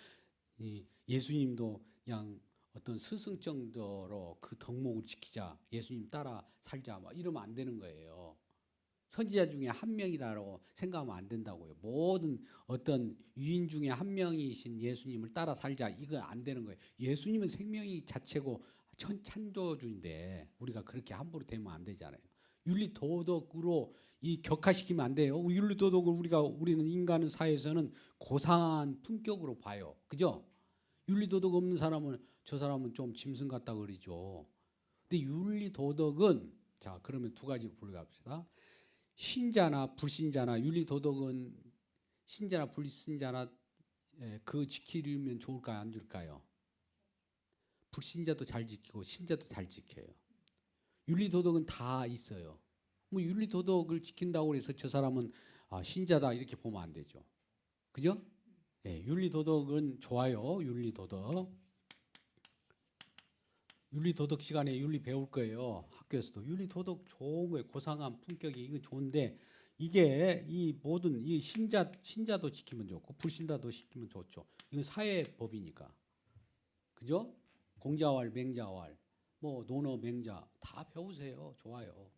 [SPEAKER 1] 예수님도 그냥 어떤 스승 정도로 그 덕목을 지키자 예수님 따라 살자 막 이러면 안 되는 거예요. 선지자 중에 한 명이다라고 생각하면 안 된다고요. 모든 어떤 유인 중에 한 명이신 예수님을 따라 살자 이거 안 되는 거예요. 예수님은 생명이 자체고 찬조주인데 우리가 그렇게 함부로 되면 안 되잖아요. 윤리 도덕으로 이 격화시키면 안 돼요. 윤리 도덕을 우리는 인간 사회에서는 고상한 품격으로 봐요. 그죠? 윤리 도덕 없는 사람은 저 사람은 좀 짐승 같다 그러죠. 근데 윤리 도덕은 자 그러면 두 가지로 분류합시다. 신자나 불신자나 윤리 도덕은 신자나 불신자나 그 지키려면 좋을까요? 안 좋을까요? 불신자도 잘 지키고 신자도 잘 지켜요. 윤리 도덕은 다 있어요. 뭐 윤리 도덕을 지킨다고 해서 저 사람은 신자다 이렇게 보면 안 되죠. 그죠? 예, 윤리 도덕은 좋아요. 윤리 도덕. 윤리 도덕 시간에 윤리 배울 거예요. 학교에서도 윤리 도덕 좋은 거예요. 고상한 품격이 이거 좋은데 이게 이 모든 이 신자도 지키면 좋고 불신자도 지키면 좋죠. 이건 사회법이니까. 그죠? 공자왈, 맹자왈, 뭐 논어, 맹자 다 배우세요. 좋아요.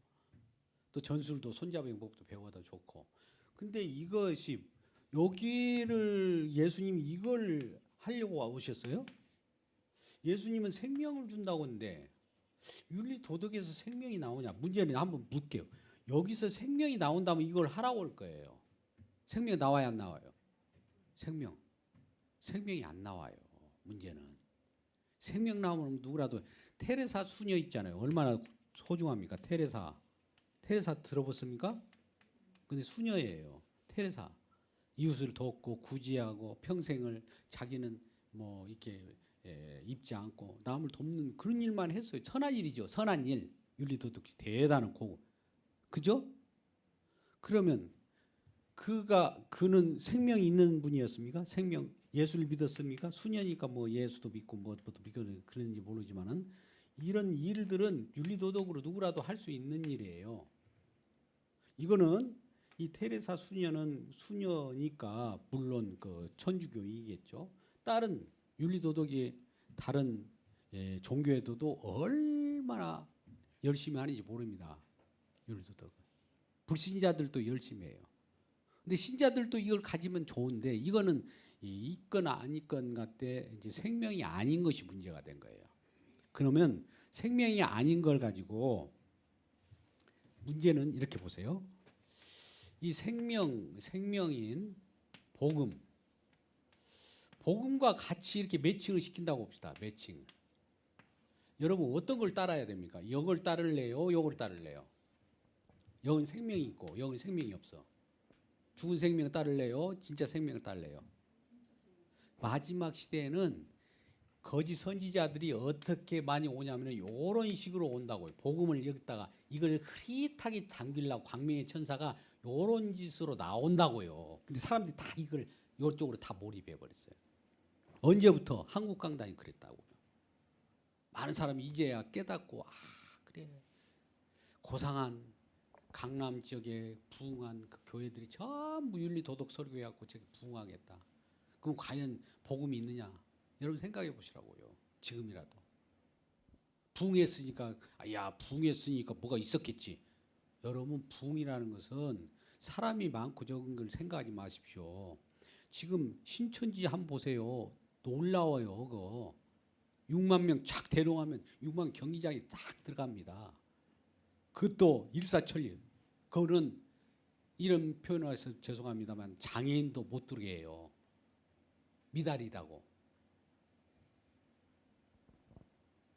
[SPEAKER 1] 또 전술도 손자병법도 배워도 좋고. 근데 이것이 여기를 예수님이 이걸 하려고 오셨어요? 예수님은 생명을 준다고 하는데 윤리 도덕에서 생명이 나오냐? 문제는 한번 묻게요. 여기서 생명이 나온다면 이걸 하라고 할 거예요. 생명 나와야 안 나와요? 생명이 안 나와요. 문제는 생명 나오면 누구라도 테레사 수녀 있잖아요. 얼마나 소중합니까? 테레사 들어보셨습니까? 근데 수녀예요. 테레사 이웃을 돕고 구제하고 평생을 자기는 뭐 이렇게 입지 않고 남을 돕는 그런 일만 했어요. 선한 일이죠. 선한 일. 윤리도덕이 대단한 고급. 그죠? 그러면 그는 생명이 있는 분이었습니까? 생명 예수를 믿었습니까? 수녀니까 뭐 예수도 믿고 뭐도 믿고 그런지 모르지만은 이런 일들은 윤리도덕으로 누구라도 할 수 있는 일이에요. 이거는 이 테레사 수녀는 수녀니까 물론 그 천주교이겠죠. 다른 윤리도덕이 다른 종교에도 얼마나 열심히 하는지 모릅니다. 윤리도덕. 불신자들도 열심히 해요. 근데 신자들도 이걸 가지면 좋은데 이거는 있거나 안 있건 같대 이제 생명이 아닌 것이 문제가 된 거예요. 그러면 생명이 아닌 걸 가지고 문제는 이렇게 보세요. 이 생명인 복음과 같이 이렇게 매칭을 시킨다고 봅시다. 매칭. 여러분 어떤 걸 따라야 됩니까? 이걸 따를래요? 이걸 따를래요? 여긴 생명이 있고 여긴 생명이 없어. 죽은 생명 따를래요? 진짜 생명을 따를래요? 마지막 시대에는 거짓 선지자들이 어떻게 많이 오냐면 이런 식으로 온다고요. 복음을 여기다가 이걸 흐릿하게 당기려고 광명의 천사가 이런 짓으로 나온다고요. 근데 사람들이 다 이걸 이쪽으로 다 몰입해 버렸어요. 언제부터? 한국 강단이 그랬다고요. 많은 사람이 이제야 깨닫고 그래 고상한 강남 지역에 부흥한 그 교회들이 전부 윤리 도덕 설교해갖고 저기 부흥하겠다. 그럼 과연 복음이 있느냐? 여러분 생각해 보시라고요. 지금이라도 부흥했으니까 부흥했으니까 뭐가 있었겠지. 여러분 부흥이라는 것은 사람이 많고 적은 걸 생각하지 마십시오. 지금 신천지 한번 보세요. 놀라워요. 그거 6만 명 착 대동하면 6만 경기장이 딱 들어갑니다. 그것도 일사천리. 그거는 이런 표현을 해서 죄송합니다만 장애인도 못 들게 해요. 미달이다고.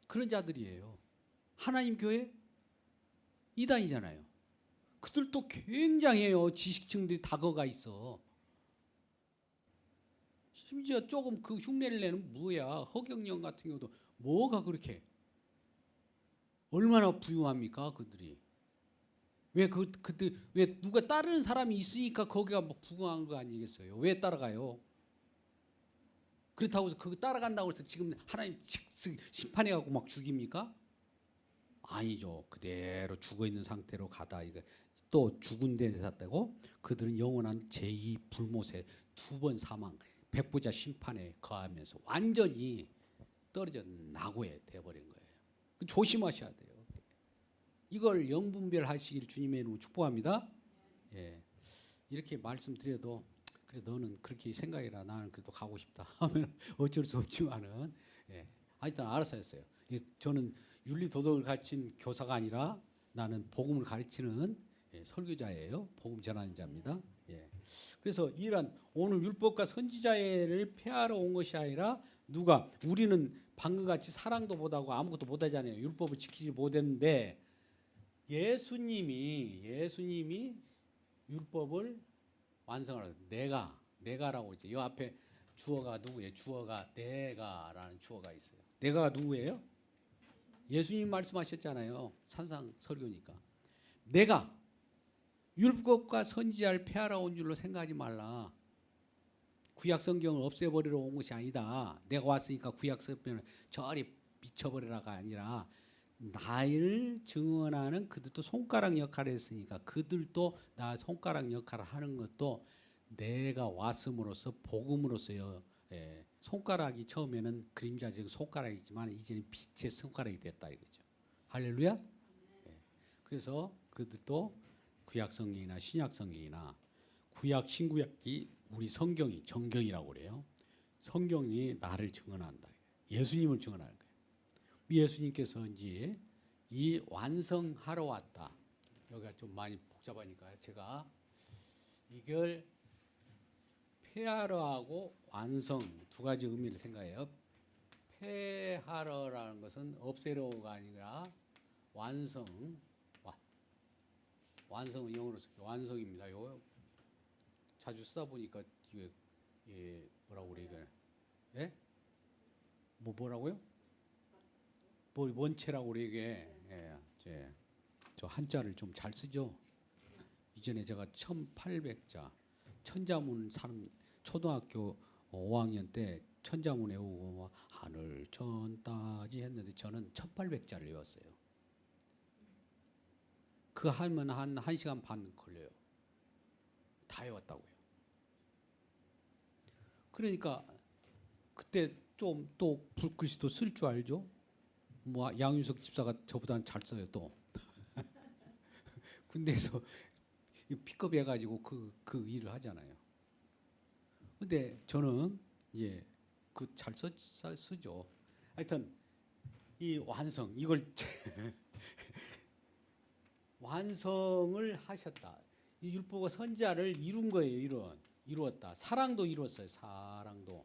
[SPEAKER 1] 그런 자들이에요. 하나님 교회 이단이잖아요. 그들도 굉장해요. 지식층들이 다거가 있어. 심지어 조금 그 흉내를 내는 뭐야. 허경영 같은 경우도 뭐가 그렇게 얼마나 부유합니까 그들이. 그들 왜 누가 따르는 사람이 있으니까 거기가 뭐 부흥한 거 아니겠어요? 왜 따라가요? 그렇다고 해서 그거 따라간다고 해서 지금 하나님 심판해 갖고 막 죽입니까? 아니죠. 그대로 죽어 있는 상태로 가다 이거 또 죽은 데서 샀다고 그들은 영원한 제2 불못에 2번 사망, 백보자 심판에 거하면서 완전히 떨어져 낙오에 돼 버린 거예요. 조심하셔야 돼요. 이걸 영분별하시길 주님의 이름으로 축복합니다. 예. 이렇게 말씀드려도 그래 너는 그렇게 생각해라. 나는 그래도 가고 싶다 하면 어쩔 수 없지만은 하여튼 알아서 했어요. 저는 윤리 도덕을 가르친 교사가 아니라 나는 복음을 가르치는 설교자예요. 복음 전하는 자입니다. 그래서 이런 오늘 율법과 선지자를 폐하러 온 것이 아니라 누가 우리는 방금 같이 사랑도 못하고 아무것도 못하잖아요. 율법을 지키지 못했는데 예수님이 율법을 완성하라. 내가라고 이제 이 앞에 주어가 누구예요? 주어가 내가라는 주어가 있어요. 내가가 누구예요? 예수님 말씀하셨잖아요. 산상 설교니까. 내가 율법과 선지자를 폐하러 온 줄로 생각하지 말라. 구약 성경을 없애버리러 온 것이 아니다. 내가 왔으니까 구약 성경을 저리 미쳐버리라가 아니라 나를 증언하는 그들도 손가락 역할을 했으니까 그들도 나 손가락 역할을 하는 것도 내가 왔음으로써 복음으로써요. 손가락이 처음에는 그림자적 손가락이지만 이제는 빛의 손가락이 됐다 이거죠. 할렐루야. 그래서 그들도 구약 성경이나 신약 성경이나 구약 신구약이 우리 성경이 정경이라고 그래요. 성경이 나를 증언한다. 예수님을 증언하는 거예요. 예수님께서 이제 이 완성하러 왔다. 여기가 좀 많이 복잡하니까 제가 이걸 폐하러 하고 완성 두 가지 의미를 생각해요. 폐하러라는 것은 없애려가 아니라 완성은 영어로 쓰죠. 완성입니다. 이거 자주 쓰다 보니까 이게 뭐라고 그래 이거? 예? 뭐라고요? 뭐 원체라고 그래 이게. 저 한자를 좀 잘 쓰죠. 이전에 제가 1800자 천자문 사람 초등학교 5학년 때 천자문 외우고 하늘 천 따지 했는데 저는 1800자를 외웠어요. 그 하면 한 1시간 반 걸려요. 다 외웠다고요. 그러니까 그때 좀 또 불글씨도 쓸 줄 알죠? 뭐 양윤석 집사가 저보다는 잘 써요 또. 군대에서 픽업해가지고 그 일을 하잖아요. 근데 저는 예, 그 잘 쓰죠. 하여튼 이 완성 이걸 완성을 하셨다. 이 율법과 선지자를 이룬 거예요. 이루었다. 사랑도 이루었어요. 사랑도.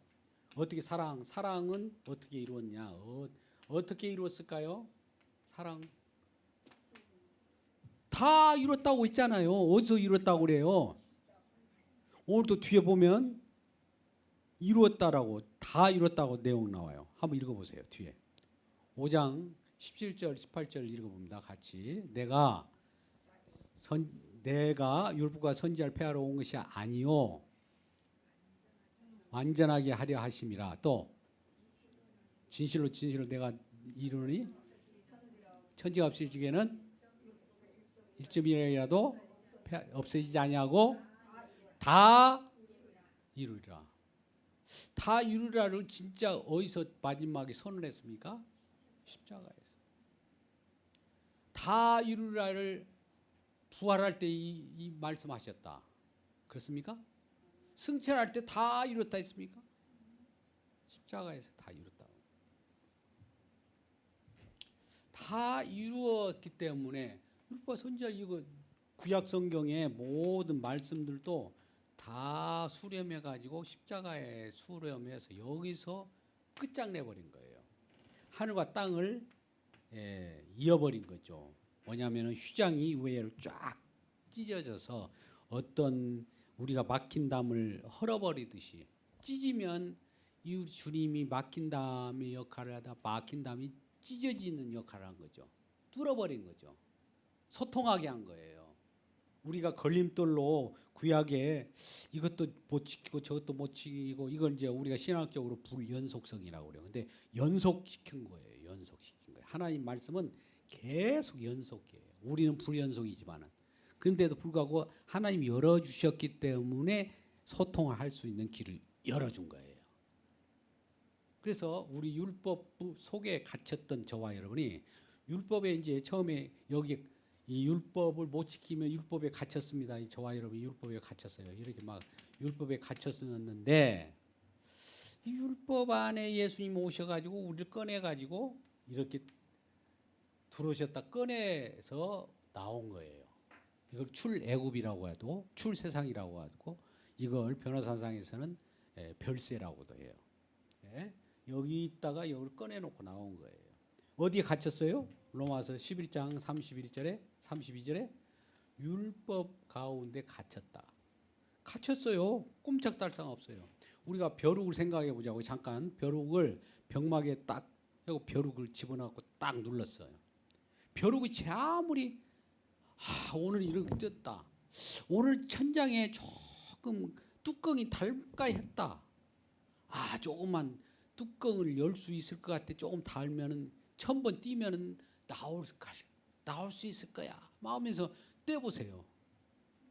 [SPEAKER 1] 어떻게 사랑은 어떻게 이루었냐? 어떻게 이루었을까요? 사랑 다 이뤘다고 했잖아요. 어디서 이뤘다고 그래요? 오늘도 뒤에 보면 이루었다라고 다 이뤘다고 내용 나와요. 한번 읽어보세요. 뒤에 5장 17절 18절 읽어봅니다. 같이 내가 율법과 선지자를 폐하러 온 것이 아니요 완전하게 하려 하심이라. 또 진실로 내가 이루니 천지가 없을 적에는 1점이라도 없어지지 아니하고 다 이루리라. 다 이루리라를 진짜 어디서 마지막에 선언했습니까? 십자가에서. 다 이루리라를 부활할 때 이 말씀하셨다. 그렇습니까? 승천할 때 다 이뤘다 했습니까? 십자가에서 다 이뤘다. 다 이루었기 때문에 율법 선지자 이거 구약 성경의 모든 말씀들도 다 수렴해 가지고 십자가에 수렴해서 여기서 끝장내 버린 거예요. 하늘과 땅을 이어버린 거죠. 뭐냐면은 휘장이 위로 쫙 찢어져서 어떤 우리가 막힌 담을 헐어버리듯이 찢으면 이 주님이 막힌 담의 역할을 하다 막힌 담이 찢어지는 역할을 한 거죠. 뚫어버린 거죠. 소통하게 한 거예요. 우리가 걸림돌로 구약에 이것도 못 지키고 저것도 못 지키고 이걸 이제 우리가 신학적으로 불연속성이라고 그래요. 근데 연속시킨 거예요. 연속시킨 거예요. 하나님 말씀은 계속 연속이에요. 우리는 불연속이지만은 그런데도 불구하고 하나님이 열어주셨기 때문에 소통을 할 수 있는 길을 열어준 거예요. 그래서 우리 율법 속에 갇혔던 저와 여러분이 율법에 이제 처음에 여기 이 율법을 못 지키면 율법에 갇혔습니다. 저와 여러분이 율법에 갇혔어요. 이렇게 막 율법에 갇혔었는데 이 율법 안에 예수님 오셔가지고 우리를 꺼내가지고 이렇게 들어오셨다 꺼내서 나온 거예요. 이걸 출애굽이라고 해도 출세상이라고 하고 이걸 변호사상에서는 별세라고도 해요. 여기 있다가 여기를 꺼내놓고 나온 거예요. 어디에 갇혔어요? 로마서 11장 32절에 율법 가운데 갇혔다. 갇혔어요. 꼼짝달싹 없어요. 우리가 벼룩을 생각해 보자고. 잠깐 벼룩을 병막에 딱 하고 벼룩을 집어넣고 딱 눌렀어요. 벼룩이 아무리 오늘 이렇게 떴다. 오늘 천장에 조금 뚜껑이 닳까 했다. 조금만 뚜껑을 열 수 있을 것 같아. 조금 닳으면은 1000번 뛰면은 나올 수 있을 거야. 마음에서 떼보세요.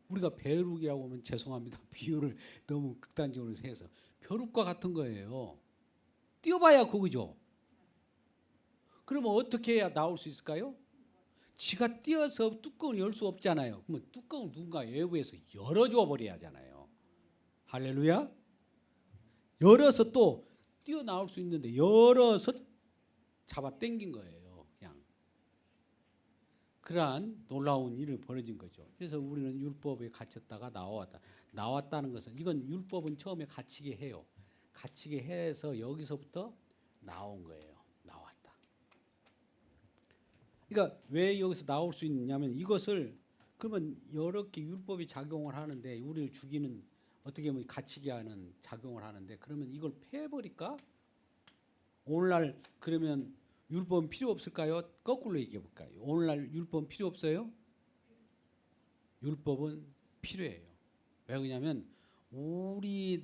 [SPEAKER 1] 우리가 벼룩이라고 하면 죄송합니다. 비유를 너무 극단적으로 해서 벼룩과 같은 거예요. 뛰어봐야 그거죠. 그러면 어떻게 해야 나올 수 있을까요? 지가 뛰어서 뚜껑을 열 수 없잖아요. 그러면 뚜껑을 누군가 외부에서 열어줘 버려야 하잖아요. 할렐루야. 열어서 또 뛰어나올 수 있는데 열어서 잡아 당긴 거예요. 그냥 그러한 놀라운 일이 벌어진 거죠. 그래서 우리는 율법에 갇혔다가 나왔다는 것은 이건 율법은 처음에 갇히게 해요. 갇히게 해서 여기서부터 나온 거예요. 나왔다. 그러니까 왜 여기서 나올 수 있냐면 이것을 그러면 이렇게 율법이 작용을 하는데 우리를 죽이는 어떻게 보면 갇히게 하는 작용을 하는데 그러면 이걸 폐해버릴까? 오늘날 그러면 율법은 필요 없을까요? 거꾸로 얘기해 볼까요? 오늘날 율법은 필요 없어요? 율법은 필요해요. 왜 그러냐면 우리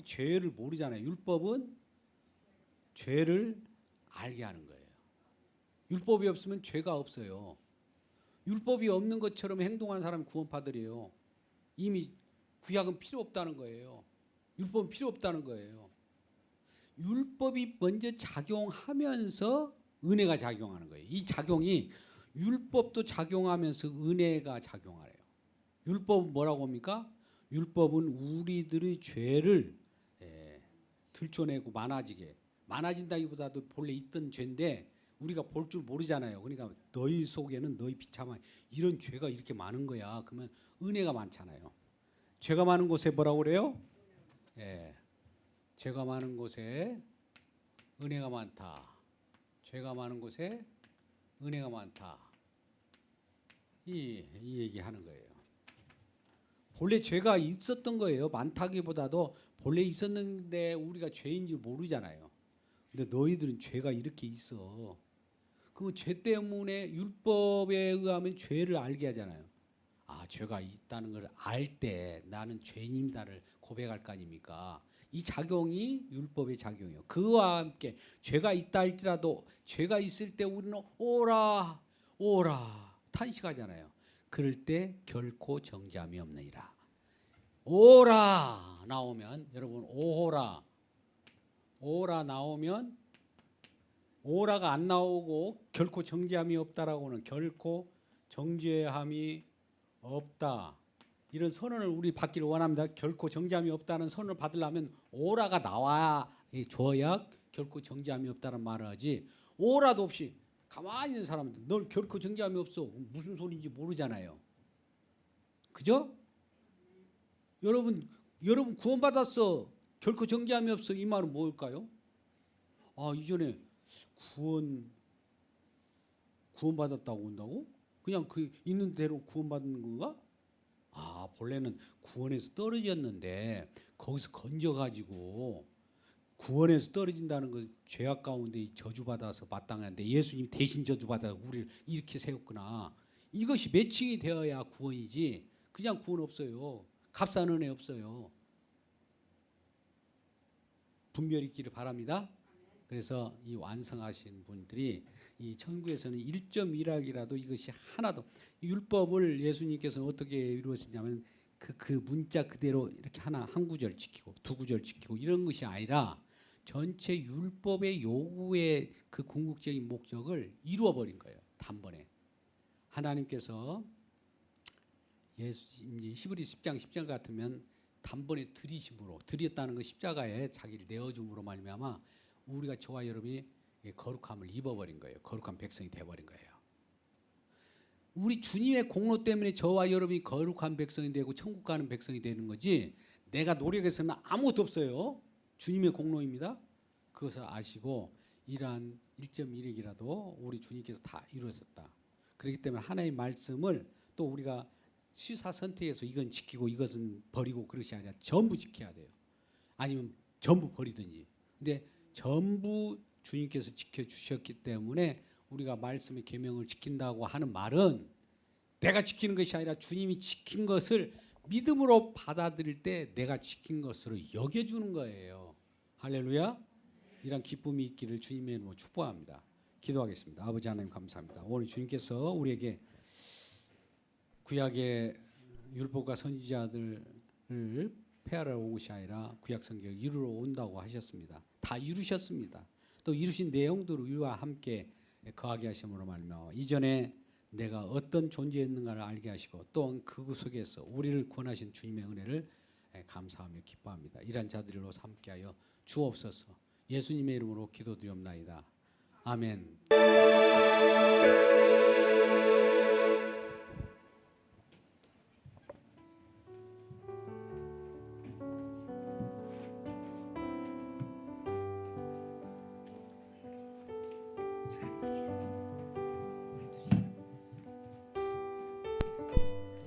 [SPEAKER 1] 죄를 모르잖아요. 율법은 죄를 알게 하는 거예요. 율법이 없으면 죄가 없어요. 율법이 없는 것처럼 행동하는 사람이 구원받으래요. 이미 구약은 필요 없다는 거예요. 율법은 필요 없다는 거예요. 율법이 먼저 작용하면서 은혜가 작용하는 거예요. 이 작용이 율법도 작용하면서 은혜가 작용하래요. 율법은 뭐라고 합니까? 율법은 우리들의 죄를 들춰내고 많아진다기보다도 본래 있던 죄인데 우리가 볼 줄 모르잖아요. 그러니까 너희 속에는 너희 비참한 이런 죄가 이렇게 많은 거야. 그러면 은혜가 많잖아요. 죄가 많은 곳에 뭐라고 그래요? 죄가 많은 곳에 은혜가 많다. 죄가 많은 곳에 은혜가 많다. 이 얘기하는 거예요. 본래 죄가 있었던 거예요. 많다기보다도 본래 있었는데 우리가 죄인지 모르잖아요. 근데 너희들은 죄가 이렇게 있어. 그 죄 때문에 율법에 의하면 죄를 알게 하잖아요. 아, 죄가 있다는 걸 알 때 나는 죄인임다를 고백할 거 아닙니까? 이 작용이 율법의 작용이에요. 그와 함께 죄가 있다 할지라도 죄가 있을 때 우리는 오라 오라 탄식하잖아요. 그럴 때 결코 정죄함이 없느니라. 오라 나오면 여러분 오라 나오면 오라가 안 나오고 결코 정죄함이 없다라고는 결코 정죄함이 없다. 이런 선언을 우리 받기를 원합니다. 결코 정죄함이 없다는 선언을 받으려면 오라가 나와 줘야 결코 정죄함이 없다는 말을 하지. 오라도 없이 가만히 있는 사람들 널 결코 정죄함이 없어. 무슨 소리인지 모르잖아요. 그죠? 여러분 구원받았어. 결코 정죄함이 없어. 이 말은 뭘까요? 아, 이전에 구원받았다고 온다고? 그냥 그 있는 대로 구원받는 건가? 아, 본래는 구원에서 떨어졌는데 거기서 건져가지고 구원에서 떨어진다는 건 죄악 가운데 저주받아서 마땅한데 예수님 대신 저주받아서 우리를 이렇게 세웠구나. 이것이 매칭이 되어야 구원이지. 그냥 구원 없어요. 값싼 은혜 없어요. 분별이 있기를 바랍니다. 그래서 이 완성하신 분들이 이 천국에서는 1.1학이라도 이것이 하나도 율법을 예수님께서는 어떻게 이루었냐면 그 문자 그대로 이렇게 한 구절 지키고 두 구절 지키고 이런 것이 아니라 전체 율법의 요구의 그 궁극적인 목적을 이루어 버린 거예요. 단번에 하나님께서 히브리 10장 10절 같으면 단번에 들이심으로 드렸다는 것 십자가에 자기를 내어줌으로 말미암아 우리가 저와 여러분이 거룩함을 입어버린 거예요. 거룩한 백성이 돼버린 거예요. 우리 주님의 공로 때문에 저와 여러분이 거룩한 백성이 되고 천국 가는 백성이 되는 거지 내가 노력해서는 아무것도 없어요. 주님의 공로입니다. 그것을 아시고 이러한 1.1핵이라도 우리 주님께서 다 이루었었다. 그렇기 때문에 하나의 말씀을 또 우리가 시사선택해서 이건 지키고 이것은 버리고 그것이 아니라 전부 지켜야 돼요. 아니면 전부 버리든지. 근데 전부 주님께서 지켜주셨기 때문에 우리가 말씀의 계명을 지킨다고 하는 말은 내가 지키는 것이 아니라 주님이 지킨 것을 믿음으로 받아들일 때 내가 지킨 것으로 여겨주는 거예요. 할렐루야. 이런 기쁨이 있기를 주님의 이름으로 축복합니다. 기도하겠습니다. 아버지 하나님 감사합니다. 오늘 주님께서 우리에게 구약의 율법과 선지자들을 폐하러 온 것이 아니라 구약 성경을 이루러 온다고 하셨습니다. 다 이루셨습니다. 또 이루신 내용들을 우리와 함께 거하게 하심으로 말미암아 이전에 내가 어떤 존재였는가를 알게 하시고 또한 그 속에서 우리를 구원하신 주님의 은혜를 감사하며 기뻐합니다. 이러한 자들로 함께하여 주옵소서. 예수님의 이름으로 기도드리옵나이다. 아멘.